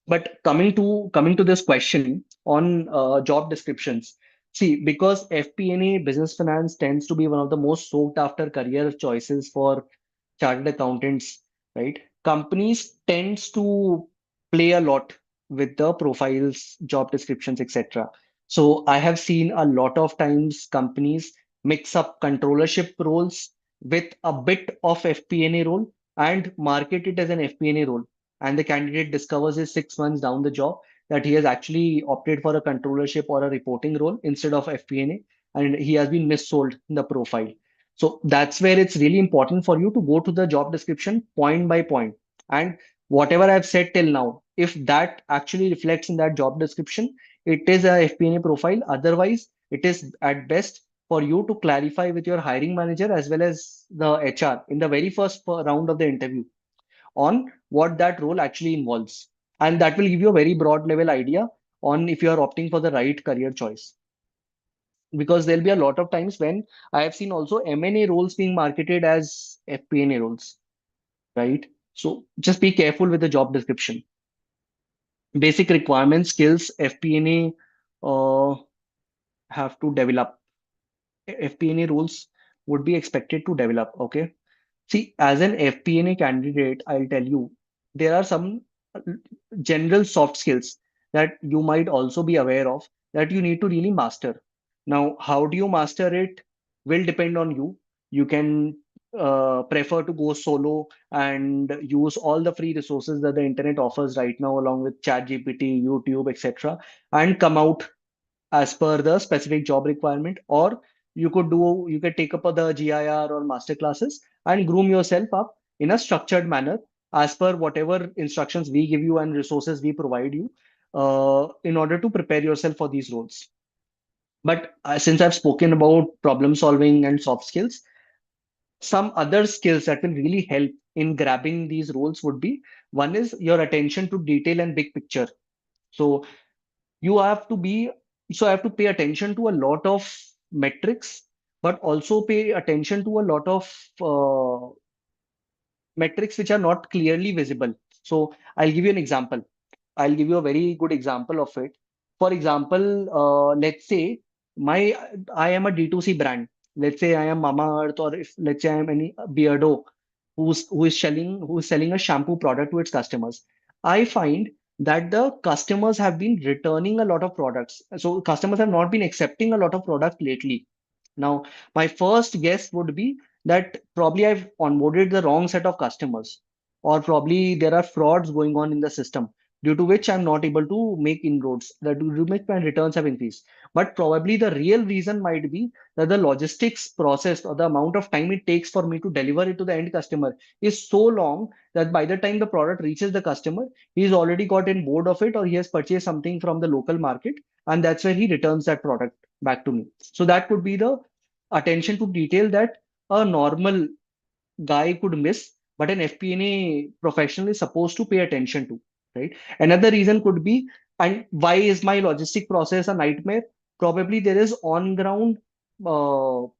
But coming to this question on job descriptions, see, because FP&A business finance tends to be one of the most sought after career choices for chartered accountants, right? Companies tends to play a lot with the profiles, job descriptions, etc. So I have seen a lot of times companies mix up controllership roles with a bit of FP&A role and market it as an FP&A role. And the candidate discovers is 6 months down the job that he has actually opted for a controllership or a reporting role instead of FP&A, and he has been missold in the profile. So that's where it's really important for you to go to the job description point by point. And whatever I've said till now, if that actually reflects in that job description, it is a FP&A profile. Otherwise, it is at best for you to clarify with your hiring manager as well as the HR in the very first round of the interview on what that role actually involves. And that will give you a very broad level idea on if you are opting for the right career choice, because there'll be a lot of times when I have seen also M&A roles being marketed as FP&A roles, right? So just be careful with the job description. Basic requirements, skills, FP&A have to develop. FP&A roles would be expected to develop. Okay. See, as an FP&A candidate, I'll tell you, there are some general soft skills that you might also be aware of that you need to really master. Now, how do you master it will depend on you. You can prefer to go solo and use all the free resources that the internet offers right now, along with ChatGPT, YouTube, etc., and come out as per the specific job requirement. Or you could take up the GIR or master classes and groom yourself up in a structured manner as per whatever instructions we give you and resources we provide you in order to prepare yourself for these roles. But since I've spoken about problem solving and soft skills, some other skills that will really help in grabbing these roles would be: one is your attention to detail and big picture. So you have to be so I have to pay attention to a lot of metrics, but also pay attention to a lot of metrics which are not clearly visible. So I'll give you an example. I'll give you a very good example of it. For example, let's say my I am a D2C brand. Let's say I am Mama Earth, or if let's say I am any Beardo who is selling a shampoo product to its customers. I find that the customers have been returning a lot of products. So customers have not been accepting a lot of product lately. Now, my first guess would be that probably I've onboarded the wrong set of customers, or probably there are frauds going on in the system, due to which I'm not able to make inroads, that due to which my returns have increased. But probably the real reason might be that the logistics process or the amount of time it takes for me to deliver it to the end customer is so long that by the time the product reaches the customer, he's already gotten bored of it, or he has purchased something from the local market, and that's where he returns that product back to me. So that could be the attention to detail that a normal guy could miss, but an FP&A professional is supposed to pay attention to, right? Another reason could be, and why is my logistic process a nightmare? Probably there is on ground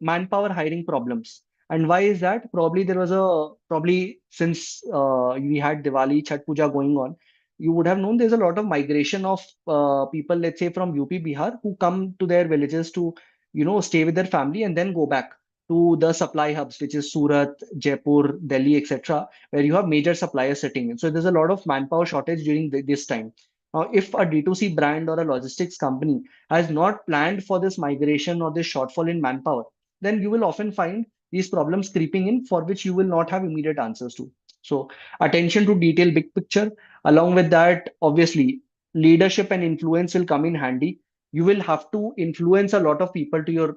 manpower hiring problems. And why is that? Probably there was probably since we had Diwali, Chhat Puja going on, you would have known there's a lot of migration of people, let's say from UP, Bihar, who come to their villages to stay with their family and then go back to the supply hubs, which is Surat, Jaipur, Delhi, etc., where you have major suppliers sitting in. So there's a lot of manpower shortage during this time. Now, if a D2C brand or a logistics company has not planned for this migration or this shortfall in manpower, then you will often find these problems creeping in for which you will not have immediate answers to. So, attention to detail, big picture. Along with that, obviously, leadership and influence will come in handy. You will have to influence a lot of people to your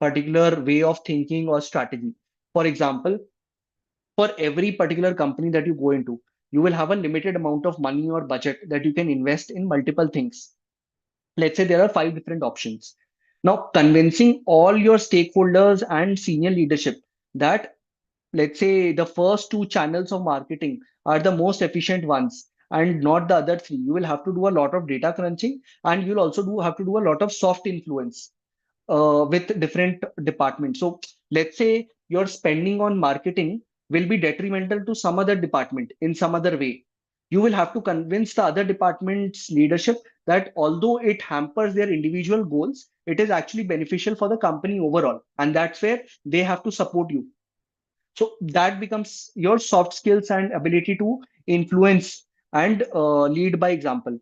particular way of thinking or strategy. For example, for every particular company that you go into, you will have a limited amount of money or budget that you can invest in multiple things. Let's say there are five different options. Now, convincing all your stakeholders and senior leadership that, let's say, the first two channels of marketing are the most efficient ones and not the other three, you will have to do a lot of data crunching, and you'll also have to do a lot of soft influence with different departments. So let's say your spending on marketing will be detrimental to some other department in some other way. You will have to convince the other department's leadership that although it hampers their individual goals, it is actually beneficial for the company overall. And that's where they have to support you. So that becomes your soft skills and ability to influence and lead by example,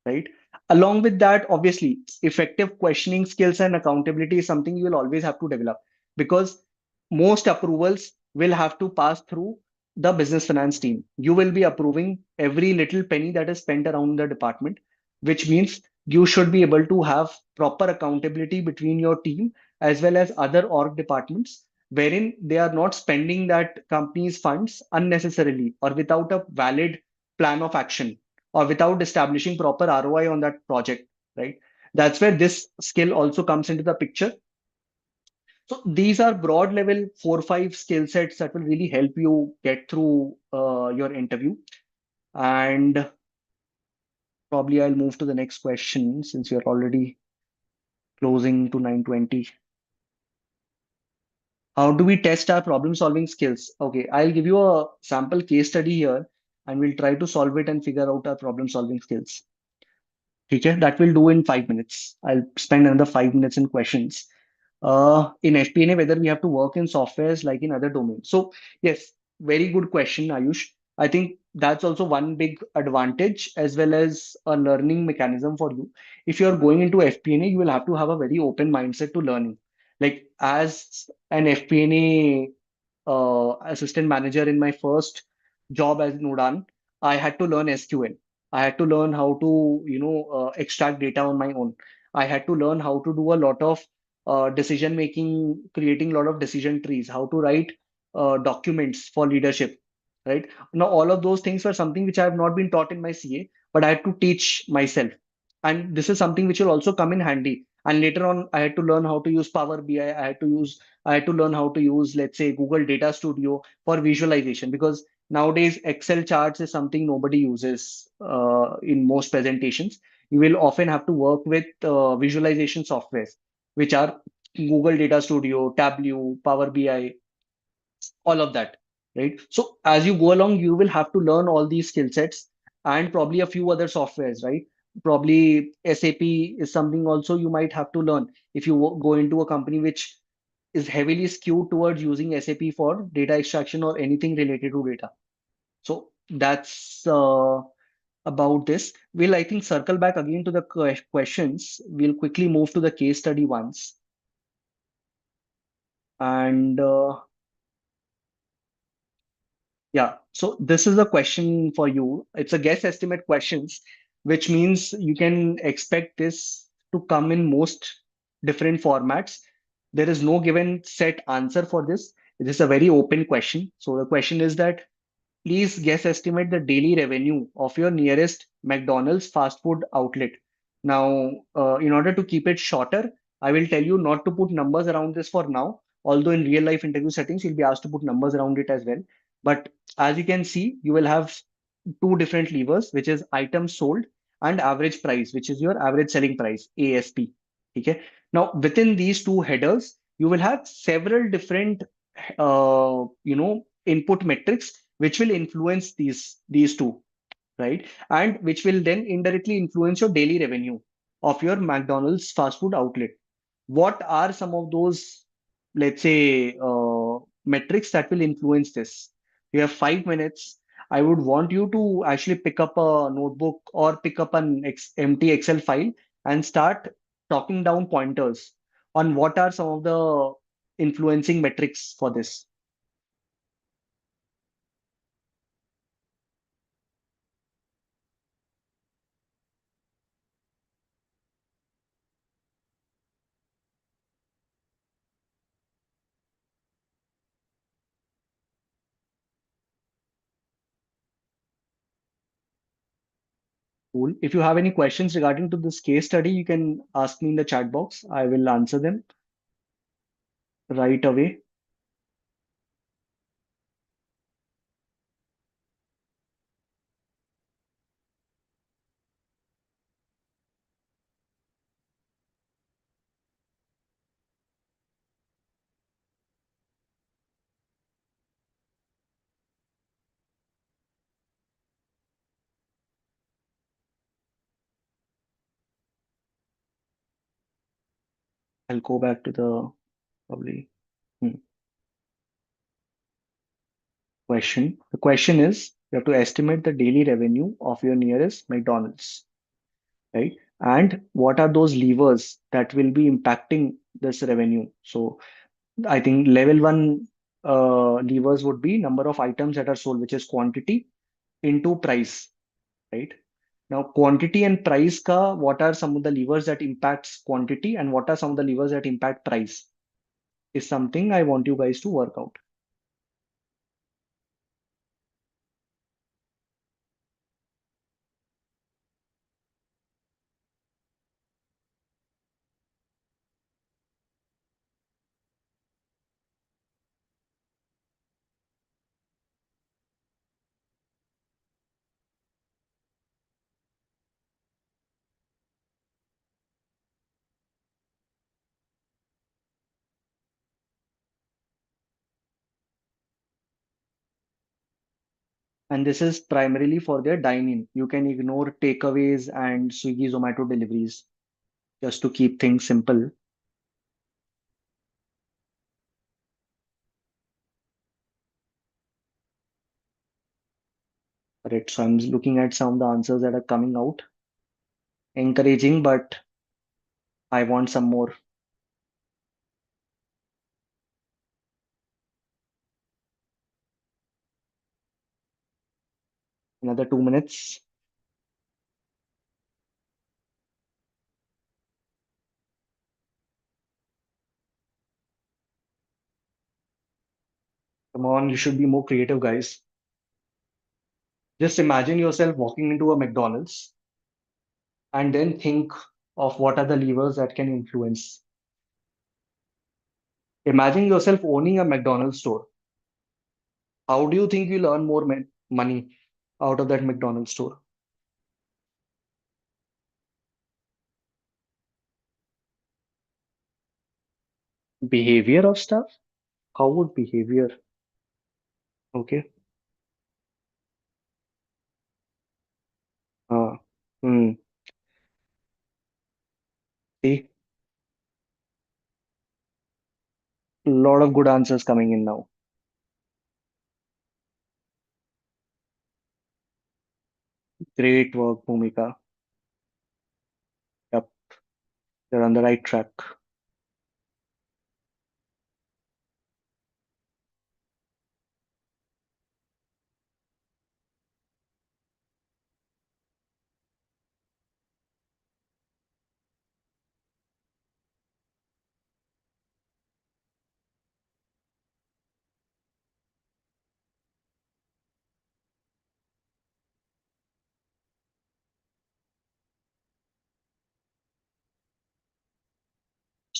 right? Along with that, obviously, effective questioning skills and accountability is something you will always have to develop, because most approvals will have to pass through the business finance team. You will be approving every little penny that is spent around the department, which means you should be able to have proper accountability between your team as well as other org departments, wherein they are not spending that company's funds unnecessarily or without a valid plan of action or without establishing proper ROI on that project, right? That's where this skill also comes into the picture. So these are broad level 4 5 skill sets that will really help you get through your interview. And probably I'll move to the next question since you're already closing to 9:20. How do we test our problem solving skills? Okay, I'll give you a sample case study here and we'll try to solve it and figure out our problem solving skills. Okay, that will do in 5 minutes. I'll spend another 5 minutes in questions. In FP&A, whether we have to work in softwares like in other domains. So, yes, very good question, Ayush. I think that's also one big advantage as well as a learning mechanism for you. If you're going into FP&A, you will have to have a very open mindset to learning. Like as an FP&A assistant manager in my first job as Nudan, I had to learn SQL. I had to learn how to, extract data on my own. I had to learn how to do a lot of decision making, creating a lot of decision trees, how to write documents for leadership, right? Now, all of those things were something which I have not been taught in my CA, but I had to teach myself. And this is something which will also come in handy. And later on, I had to learn how to use Power BI. I had to learn how to use, let's say, Google Data Studio for visualization, because nowadays Excel charts is something nobody uses in most presentations. You will often have to work with visualization softwares, which are Google Data Studio, Tableau, Power BI, all of that, right? So as you go along, you will have to learn all these skill sets and probably a few other softwares, right? Probably SAP is something also you might have to learn if you go into a company which is heavily skewed towards using SAP for data extraction or anything related to data. So that's about this. We'll, I think, circle back again to the questions. We'll quickly move to the case study once. And yeah, so this is a question for you. It's a guess estimate questions, which means you can expect this to come in most different formats. There is no given set answer for this. It is a very open question. So the question is that please guess estimate the daily revenue of your nearest McDonald's fast food outlet. Now, in order to keep it shorter, I will tell you not to put numbers around this for now. Although in real life interview settings, you'll be asked to put numbers around it as well. But as you can see, you will have two different levers, which is items sold and average price, which is your average selling price, ASP. Okay. Now, within these two headers, you will have several different, input metrics which will influence these two, right? And which will then indirectly influence your daily revenue of your McDonald's fast food outlet. What are some of those, let's say, metrics that will influence this? You have 5 minutes. I would want you to actually pick up a notebook or pick up an empty Excel file and start talking down pointers on what are some of the influencing metrics for this. Cool. If you have any questions regarding to this case study, you can ask me in the chat box. I will answer them right away. I'll go back to the probably hmm, question. The question is, you have to estimate the daily revenue of your nearest McDonald's, right? And what are those levers that will be impacting this revenue? So I think level one levers would be number of items that are sold, which is quantity into price, right? Now, quantity and price ka, what are some of the levers that impacts quantity and what are some of the levers that impact price is something I want you guys to work out. And this is primarily for their dine-in. You can ignore takeaways and Swiggy, Zomato deliveries just to keep things simple. Correct. So I'm looking at some of the answers that are coming out. Encouraging, but I want some more. Another 2 minutes. Come on, you should be more creative, guys. Just imagine yourself walking into a McDonald's and then think of what are the levers that can influence. Imagine yourself owning a McDonald's store. How do you think you'll earn more money out of that McDonald's store? Behavior of stuff? How would behavior? Okay. Uh, hmm. See, a lot of good answers coming in now. Great work, Bhumika. Yep, you're on the right track.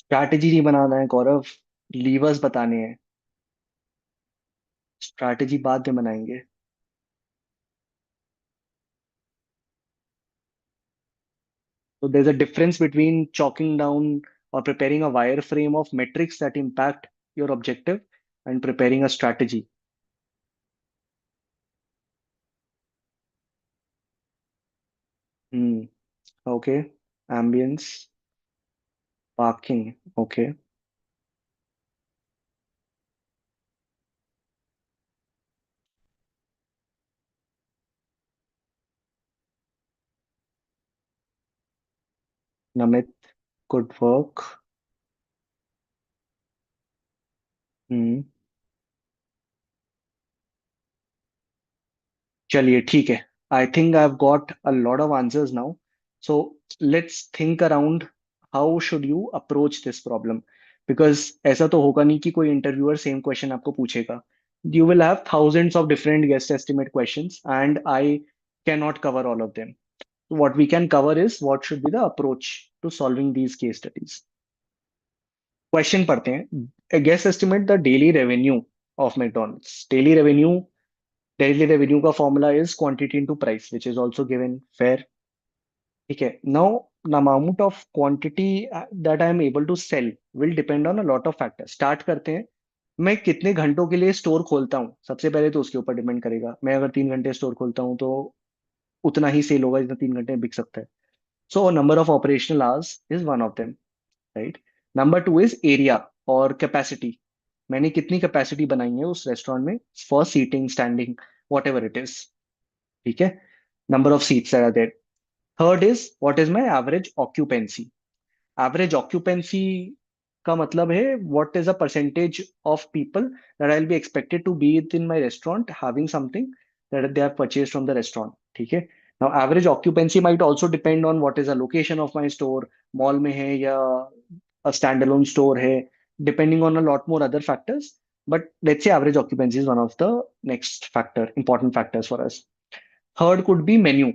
Strategy नहीं बनाना है गौरव, levers बताने हैं. Strategy बाद में बनाएंगे. So there's a difference between chalking down or preparing a wireframe of metrics that impact your objective and preparing a strategy. Hmm. Okay. Ambience. Parking. Okay. Namit could work. हम्म. चलिए ठीक है. I think I've got a lot of answers now. So let's think around how should you approach this problem? Because ऐसा तो होगा नहीं कि कोई interviewer same question आपको पूछेगा. You will have thousands of different guest estimate questions, and I cannot cover all of them. What we can cover is what should be the approach to solving these case studies. Question पढ़ते हैं. Guess estimate the daily revenue of McDonald's. Daily revenue का formula is quantity into price, which is also given. Fair. ठीक है. Now, the amount of quantity that I am able to sell will depend on a lot of factors. Start करते हैं. मैं कितने घंटों के लिए स्टोर खोलता हूँ सबसे पहले तो उसके ऊपर डिपेंड करेगा. मैं अगर 3 घंटे स्टोर खोलता हूँ तो उतना ही सेल होगा जितना 3 घंटे में बिक सकता है. So number of operational hours is one of them. Right. Number two is area और कैपेसिटी. मैंने कितनी कैपेसिटी बनाई है उस रेस्टोरेंट में for seating, standing, whatever it is. ठीक है. Number of seats are there. Third is what is my average occupancy. Average occupancy का मतलब है what is a percentage of people that I will be expected to be in my restaurant having something that they have purchase from the restaurant. ठीक है. Now average occupancy might also depend on what is the location of my store. Mall में है या stand alone store है. Depending on a lot more other factors. But let's से average occupancy is one of the next factor, important factors for us. Third could be menu,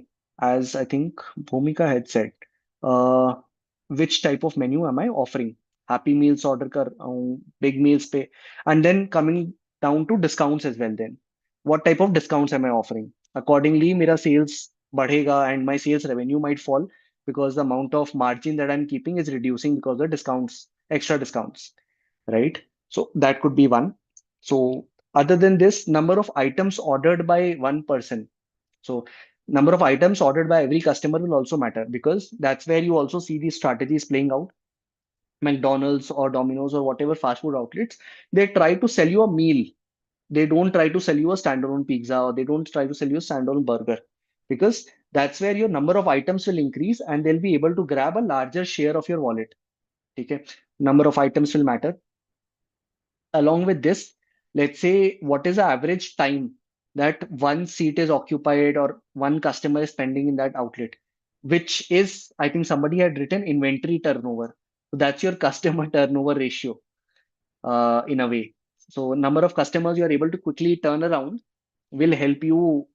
as I think Bhumika had said. Uh, which type of menu am I offering? Happy meals order कर रहा हूँ, big meals पे, and then coming down to discounts as well. Then, what type of discounts am I offering? Accordingly, मेरा sales बढ़ेगा and my sales revenue might fall because the amount of margin that I'm keeping is reducing because of the discounts, extra discounts, right? So that could be one. So other than this, number of items ordered by one person. So number of items ordered by every customer will also matter because that's where you also see these strategies playing out. McDonald's or Domino's or whatever fast food outlets, they try to sell you a meal. They don't try to sell you a standalone pizza or they don't try to sell you a standalone burger because that's where your number of items will increase and they'll be able to grab a larger share of your wallet. Okay. Number of items will matter. Along with this, let's say what is the average time that one seat is occupied or one customer is spending in that outlet, which is, I think somebody had written inventory turnover. So that's your customer turnover ratio in a way. So number of customers you are able to quickly turn around will help you,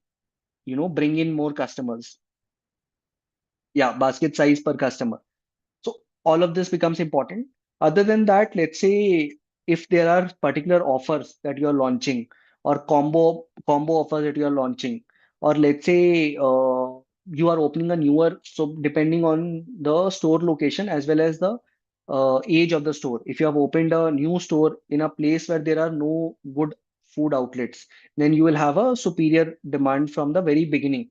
bring in more customers. Yeah, basket size per customer. So all of this becomes important. Other than that, let's say if there are particular offers that you're launching or combo offers that you're launching, or let's say you are opening a newer, so depending on the store location as well as the age of the store. If you have opened a new store in a place where there are no good food outlets, then you will have a superior demand from the very beginning.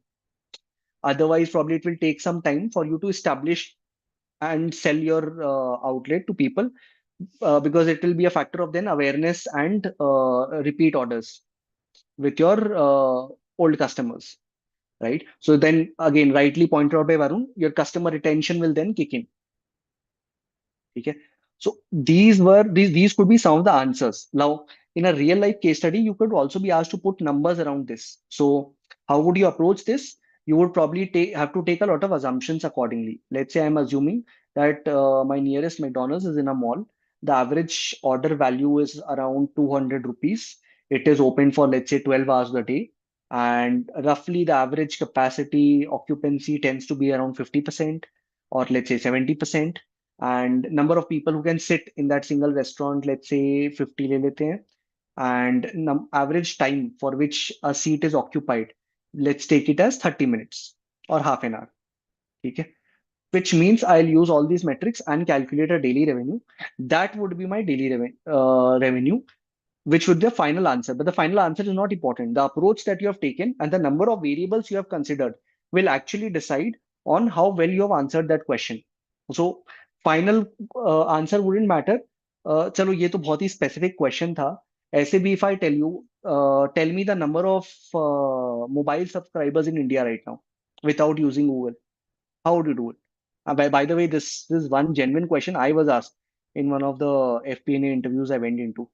Otherwise, probably it will take some time for you to establish and sell your outlet to people because it will be a factor of then awareness and repeat orders with your old customers, right? So then again, rightly pointed out by Varun, your customer retention will then kick in. Okay. So these could be some of the answers. Now, in a real life case study, you could also be asked to put numbers around this. So how would you approach this? You would probably have to take a lot of assumptions accordingly. Let's say I'm assuming that my nearest McDonald's is in a mall. The average order value is around 200 rupees. It is open for, let's say, 12 hours a day. And roughly the average capacity occupancy tends to be around 50% or let's say 70%. And number of people who can sit in that single restaurant, let's say 50 ले लेते हैं. And average time for which a seat is occupied, let's take it as 30 minutes or half an hour. Okay. Which means I'll use all these metrics and calculate a daily revenue. That would be my daily revenue, which would be the final answer. But the final answer is not important. The approach that you have taken and the number of variables you have considered will actually decide on how well you have answered that question. So final answer wouldn't matter. चलो ये तो बहुत ही specific question था। ऐसे भी if I tell you, tell me the number of mobile subscribers in India right now without using Google, how would you do it? By the way, this is one genuine question I was asked in one of the FP&A interviews I went into.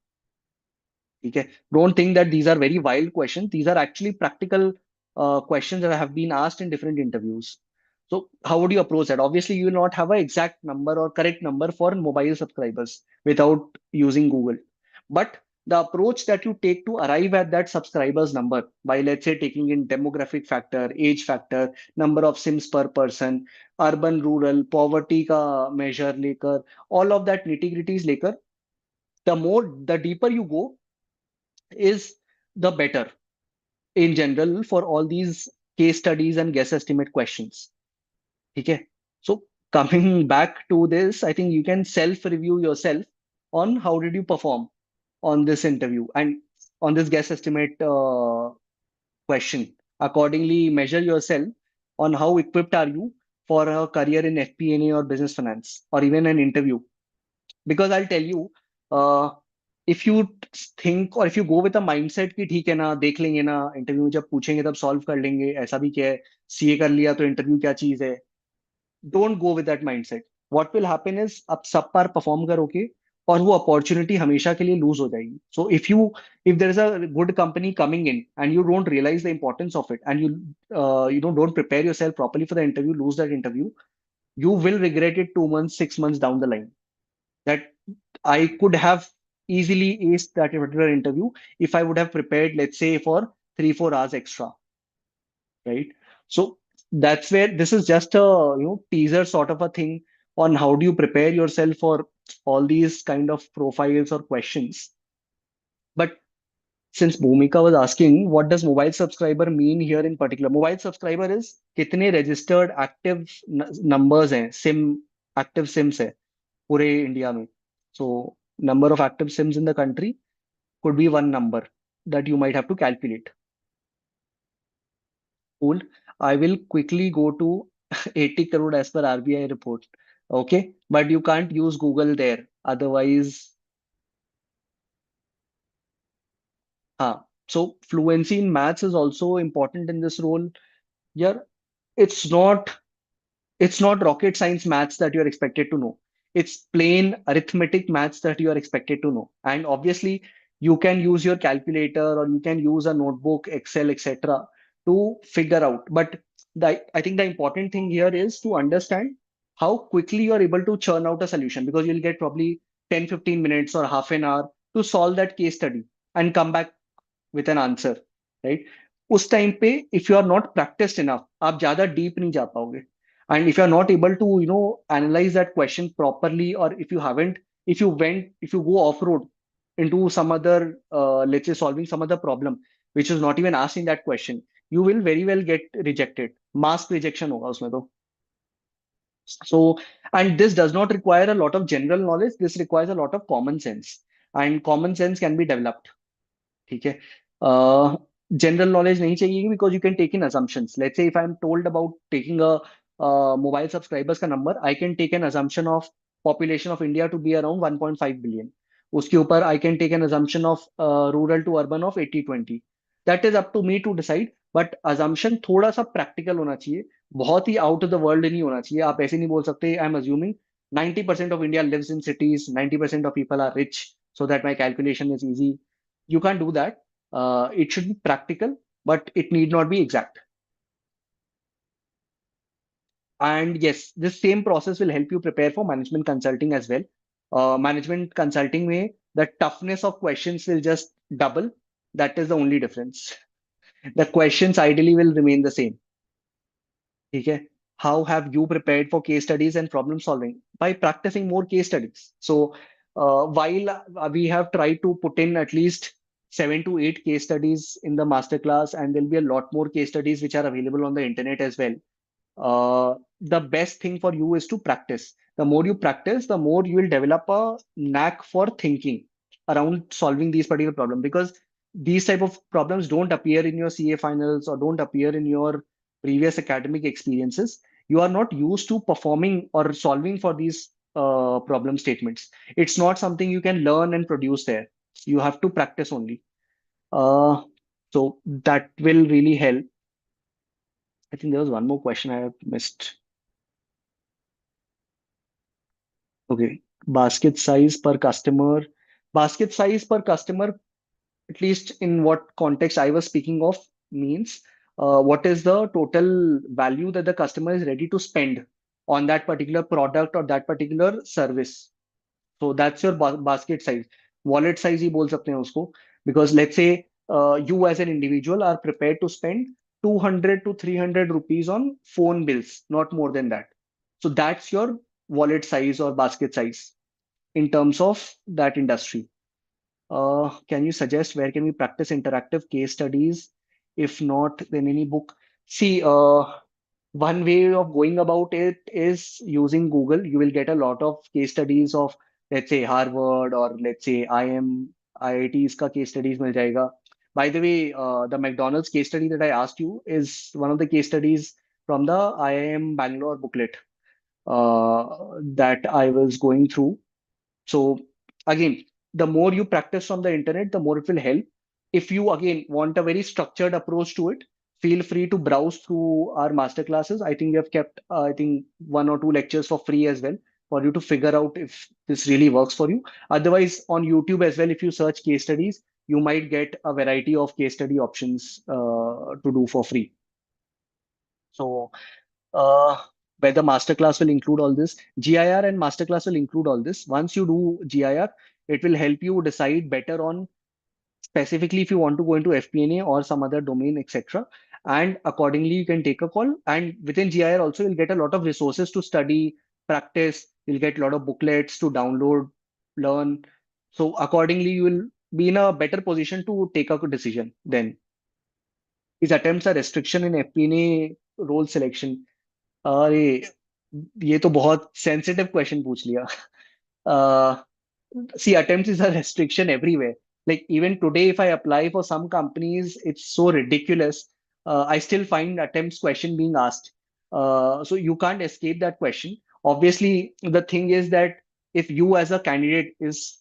Okay, don't think that these are very wild questions. These are actually practical questions that have been asked in different interviews. So how would you approach that? Obviously, you will not have an exact number or correct number for mobile subscribers without using Google. But the approach that you take to arrive at that subscribers number by, let's say, taking in demographic factor, age factor, number of sims per person, urban, rural, poverty का measure लेकर, all of that nitty gritties लेकर, the deeper you go, is the better in general for all these case studies and guess estimate questions. Okay. So coming back to this, I think you can self review yourself on how did you perform on this interview and on this guess estimate question. Accordingly, measure yourself on how equipped are you for a career in FP&A or business finance or even an interview. Because I'll tell you, uh, if you think or if you go with a mindset कि ठीक है ना, देख लेंगे ना, interview में जब पूछेंगे तब सॉल्व कर लेंगे, ऐसा भी क्या है, सीए कर लिया तो इंटरव्यू क्या चीज है, don't go with that mindset. What will happen is आप सब पर परफॉर्म करोगे और वो अपॉर्चुनिटी हमेशा के लिए लूज हो जाएगी। So if there is a good company coming in and you don't realise the importance of it and you don't prepare yourself properly for the interview, lose that interview, you will regret it 2 months, 6 months down the line. That I could have easily aced that particular interview if I would have prepared, let's say, for 3, 4 hours extra, right? So that's where this is just a teaser sort of a thing on how do you prepare yourself for all these kind of profiles or questions. But since Bhumika was asking, what does mobile subscriber mean here in particular? Mobile subscriber is कितने registered active numbers हैं, SIM active SIMs है पूरे India में. So number of active SIMs in the country could be one number that you might have to calculate. Cool. I will quickly go to 80 crore as per RBI report. Okay. But you can't use Google there. Otherwise, so fluency in maths is also important in this role. Yeah, it's not it's not rocket science maths that you're expected to know. It's plain arithmetic maths that you are expected to know. And obviously, you can use your calculator or you can use a notebook, Excel, etc. to figure out. But I think the important thing here is to understand how quickly you are able to churn out a solution because you'll get probably 10, 15 minutes or half an hour to solve that case study and come back with an answer, right? उस time पे if you are not practiced enough, आप ज्यादा deep नहीं जा पाओगे. And if you are not able to analyze that question properly, or if you go off road into some other let's say solving some other problem which is not even asked in that question, you will very well get rejected. Mass rejection होगा उसमें तो. So, and this does not require a lot of general knowledge, this requires a lot of common sense, and common sense can be developed. ठीक है. General knowledge नहीं चाहिए because you can take in assumptions. Let's say if I'm told about taking a mobile subscribers का नंबर, I can take an assumption of population of India to be around 1.5 billion. उसके ऊपर I can take an assumption of rural to urban of 80-20. That is up to me to decide. But assumption थोड़ा सा practical होना चाहिए, बहुत ही out of the world नहीं होना चाहिए. आप ऐसे नहीं बोल सकते I am assuming 90% of India lives in cities, 90% of people are rich, so that my calculation is easy. You can't do that. It should be practical, but it need not be exact. And yes, this same process will help you prepare for management consulting as well. Management consulting way, the toughness of questions will just double. That is the only difference. The questions ideally will remain the same. Okay. How have you prepared for case studies and problem solving? By practicing more case studies. So while we have tried to put in at least 7 to 8 case studies in the masterclass, and there'll be a lot more case studies which are available on the internet as well. The best thing for you is to practice. The more you practice, the more you will develop a knack for thinking around solving these particular problems, because these type of problems don't appear in your CA finals or don't appear in your previous academic experiences. You are not used to performing or solving for these problem statements. It's not something you can learn and produce there. You have to practice only. Uh, so that will really help. I think there was one more question I have missed. Okay. Basket size per customer. Basket size per customer, at least in what context I was speaking of, means what is the total value that the customer is ready to spend on that particular product or that particular service. So that's your basket size. Wallet size ही बोल सकते हैं उसको, because let's say you as an individual are prepared to spend 200 to 300 rupees on phone bills, not more than that. So that's your wallet size or basket size in terms of that industry. Can you suggest where can we practice interactive case studies? If not, then any book. See, one way of going about it is using Google. You will get a lot of case studies of, let's say, Harvard or let's say IITs का case studies मिल जाएगा. By the way, the McDonald's case study that I asked you is one of the case studies from the IIM Bangalore booklet that I was going through. So again, the more you practice from the internet, the more it will help. If you again want a very structured approach to it, feel free to browse through our masterclasses. I think we have kept, I think, one or two lectures for free as well for you to figure out if this really works for you. Otherwise, on YouTube as well, if you search case studies, you might get a variety of case study options to do for free. So uh, whether masterclass will include all this. GIR and masterclass will include all this. Once you do GIR, it will help you decide better on specifically if you want to go into FP&A or some other domain, etc. And accordingly, you can take a call. And within GIR also, you'll get a lot of resources to study, practice. You'll get a lot of booklets to download, learn. So accordingly, you will be in a better position to take a good decision then. His attempts are restriction in FP&A role selection. अरे ये तो बहुत sensitive question पूछ लिया. See, attempts is a restriction everywhere. Like even today, if I apply for some companies, it's so ridiculous. I still find attempts question being asked. So you can't escape that question. Obviously, the thing is that if you as a candidate is,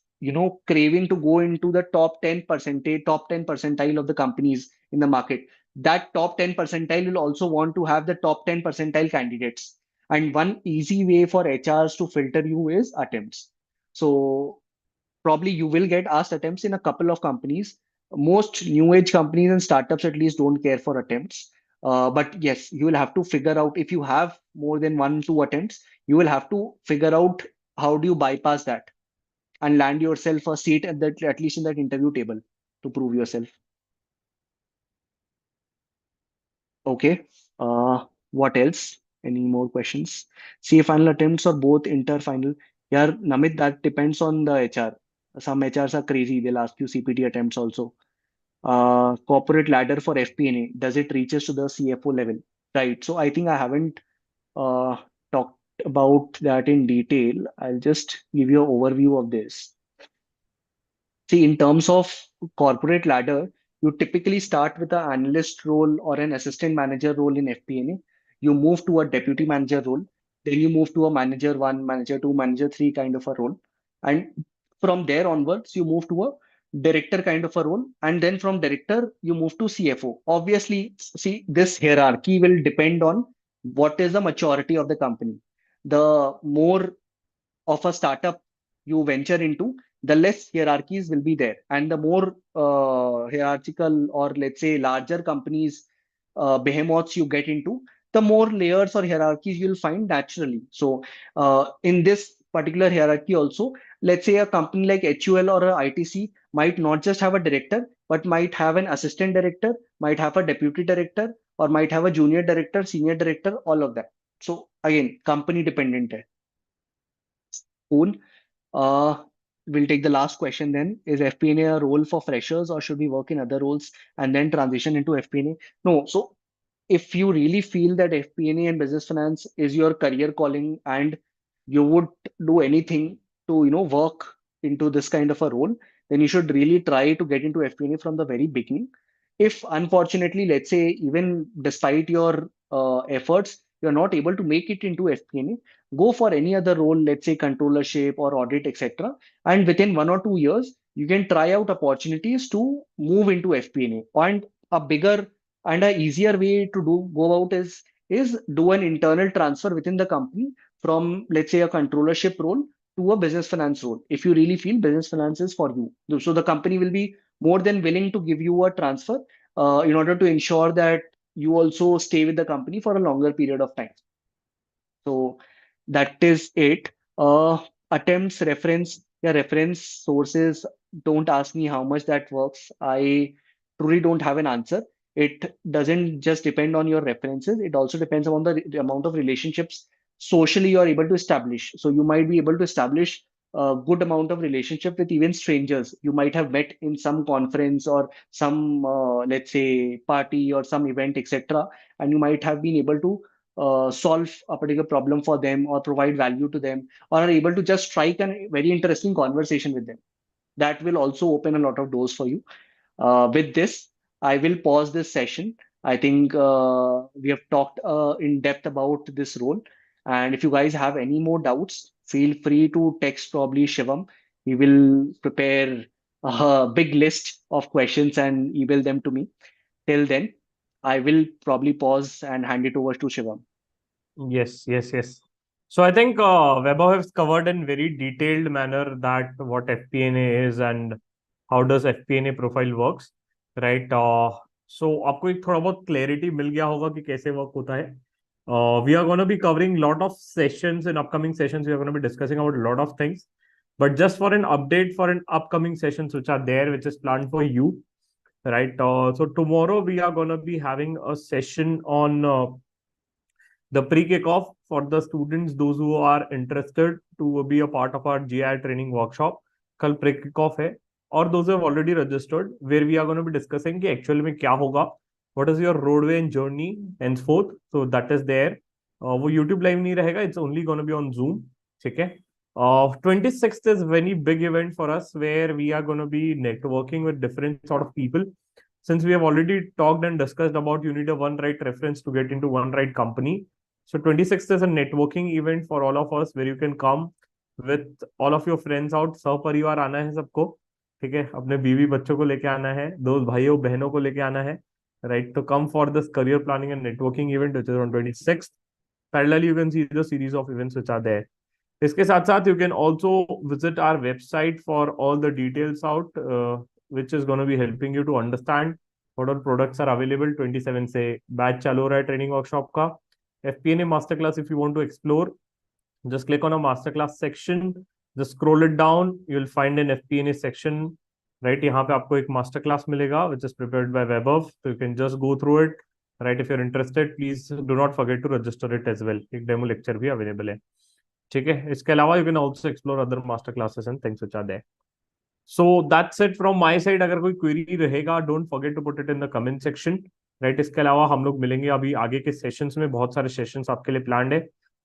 craving to go into the top 10 percentage, top 10 percentile of the companies in the market, that top 10 percentile will also want to have the top 10 percentile candidates. And one easy way for HRs to filter you is attempts. So probably you will get asked attempts in a couple of companies. Most new age companies and startups at least don't care for attempts. But yes, you will have to figure out if you have more than one, two attempts, you will have to figure out how do you bypass that and land yourself a seat at that, at least in that interview table to prove yourself. Okay. What else? Any more questions? CA final attempts or both inter final? Yeah, Namit, that depends on the HR. Some HRs are crazy. They'll ask you CPT attempts also. Corporate ladder for FP&A, does it reaches to the CFO level? Right. So I think I haven't uh, talked about that in detail. I'll just give you an overview of this. See, in terms of corporate ladder, you typically start with an analyst role or an assistant manager role in FP&A. You move to a deputy manager role, then you move to a manager one, manager two, manager three kind of a role. And from there onwards, you move to a director kind of a role. And then from director, you move to CFO. Obviously, see, this hierarchy will depend on what is the maturity of the company. The more of a startup you venture into, the less hierarchies will be there. And the more hierarchical or let's say larger companies, behemoths you get into, the more layers or hierarchies you'll find naturally. So in this particular hierarchy also, let's say a company like HUL or a ITC might not just have a director, but might have an assistant director, might have a deputy director, or might have a junior director, senior director, all of that. So again, company dependent. है. Cool. Uh, we'll take the last question then. Is FP&A a role for freshers or should we work in other roles and then transition into FP&A? No. So if you really feel that FP&A and business finance is your career calling and you would do anything to, work into this kind of a role, then you should really try to get into FP&A from the very beginning. If unfortunately, let's say, even despite your efforts, you're not able to make it into FP&A, go for any other role, let's say controllership or audit, etc. And within 1 or 2 years, you can try out opportunities to move into FP&A. And a bigger and a easier way to do go about is do an internal transfer within the company from, let's say, a controllership role to a business finance role. If you really feel business finance is for you, so the company will be more than willing to give you a transfer in order to ensure that you also stay with the company for a longer period of time. So that is it. Attempts, reference, yeah, reference sources. Don't ask me how much that works. I truly don't have an answer. It doesn't just depend on your references. It also depends on the amount of relationships socially you're able to establish. So you might be able to establish a good amount of relationship with even strangers you might have met in some conference or some, let's say, party or some event, etc. And you might have been able to solve a particular problem for them or provide value to them or are able to just strike a very interesting conversation with them. That will also open a lot of doors for you. With this, I will pause this session. I think we have talked in depth about this role. And if you guys have any more doubts, feel free to text probably Shivam. He will prepare a big list of questions and email them to me. Till then, I will probably pause and hand it over to Shivam. Yes, yes, yes. So I think Vaibhav has covered in very detailed manner that what FP&A is and how does FP&A profile works, right? So आपको एक थोड़ा बहुत clarity मिल गया होगा कि कैसे work होता है. We are going to be covering lot of sessions in upcoming sessions. We are going to be discussing about a lot of things. But just for an update for an upcoming sessions which are there, which is planned for you, right? So tomorrow we are going to be having a session on the pre-kickoff for the students, those who are interested to be a part of our GI training workshop. कल pre-kickoff है और those who have already registered, where we are going to be discussing कि actually में क्या होगा, what is your roadway and journey henceforth. So that is there. वो YouTube live नहीं रहेगा, it's only going to be on Zoom. ठीक है. 26th is very big event for us where we are going to be networking with different sort of people. Since we have already talked and discussed about you need a one right reference to get into one right company. So 26th is a networking event for all of us where you can come with all of your friends out. सपरिवार आना है सबको. ठीक है, अपने बीवी बच्चों को लेके आना है, दोस्त भाइयों बहनों को लेके आना है, right? To come for this career planning and networking event which is on 26th. Parallelly, you can see the series of events which are there. इसके साथ साथ you can also visit our website for all the details out, which is going to be helping you to understand what all products are available. 27 से batch चालू हो रहा है training workshop का. FP&A masterclass, if you want to explore, just click on a masterclass section, just scroll it down, you'll find an FP&A section, right? यहाँ पे आपको एक masterclass मिलेगा which is prepared by Vaibhav, so you can just go through it, right? If you're interested, please do not forget to register it as well. एक demo lecture भी available है. ठीक है, इसके अलावा you can also explore other masterclasses and things which are there. So that's it from my side. अगर कोई query रहेगा, don't forget to put it in the comment section, right? इसके अलावा हम लोग मिलेंगे अभी आगे के सेशंस में, बहुत सारे सेशंस आपके लिए प्लान्ड है,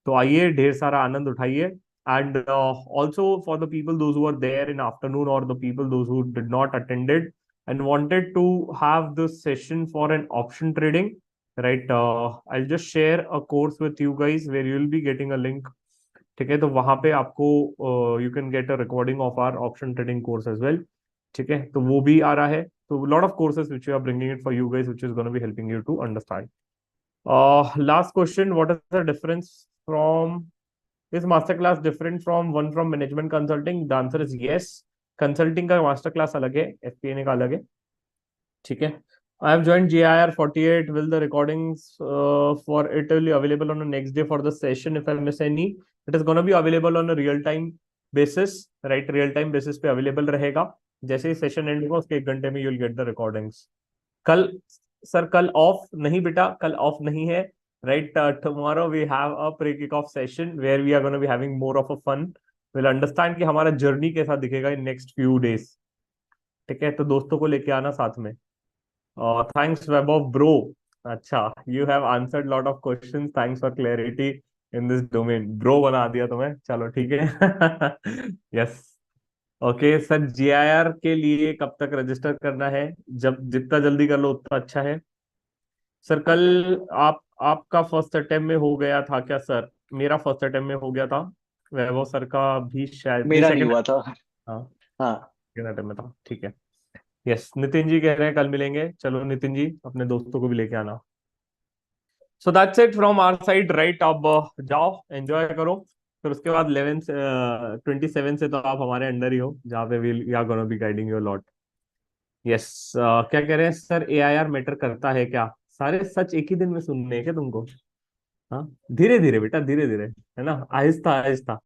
तो आइए ढेर सारा आनंद उठाइए. And also for the people those who are there in afternoon और the people those who did not attended and wanted to have this session for an option trading, right? I'll just share a course with you guys where you will be getting a link. ठीक है, तो वहां पे आपको you can get a recording of our option trading course as well. ठीक है, तो वो भी आ रहा है. तो lot of courses which we are bringing it for you guys which is gonna be helping you to understand. Last question, what is the difference from is master class different from one from management consulting? The answer is yes. Consulting का master class अलग है, FP&A का अलग है. ठीक है. I have joined GIR 48. Will the recordings for it will be available on the next day for the session if I miss any? It is going to be available on a real time basis, right? Real time basis पे available रहेगा. जैसे ही session and होगा उसके 1 घंटे में you'll get the recordings. कल sir कल of नहीं बेटा, कल ऑफ नहीं है, right? Tomorrow we have a pre-kickoff session where we are going to be having more of a fun. We'll understand कि हमारा जर्नी कैसा दिखेगा in next few days. ठीक है, तो दोस्तों को लेके आना साथ में. Thanks, Vaibhav, bro. अच्छा, you have answered lot of questions. Thanks for clarity in this domain. Bro बना दिया तुम्हें, चलो ठीक है. Yes. ओके सर, GIR के लिए कब तक रजिस्टर करना है? जब जितना जल्दी कर लो उतना अच्छा है. सर कल आपका फर्स्ट अटेम्प्ट में हो गया था क्या सर? मेरा फर्स्ट अटेम्प्ट में हो गया था। वैभव सर का भी शायद नहीं, मेरा नहीं सेकंड। हुआ था। हाँ, हाँ। सेकंड अटेम्प्ट में था, ठीक है। यस, नितिन जी कह रहे हैं कल मिलेंगे, चलो नितिन जी अपने दोस्तों को भी लेके आना। So that's it from our side, right? अब जाओ एंजॉय करो। फिर उसके बाद 11 से 27 से तो आप हमारे अंडर ही हो, जहाँ पे we are gonna be guiding you lot. Yes, क्या कह रहे हैं सर, एआईआर मैटर करता है क्या? सारे सच एक ही दिन में सुनने हैं क्या तुमको? हाँ, धीरे धीरे बेटा, धीरे धीरे, है ना, आहिस्ता आहिस्ता।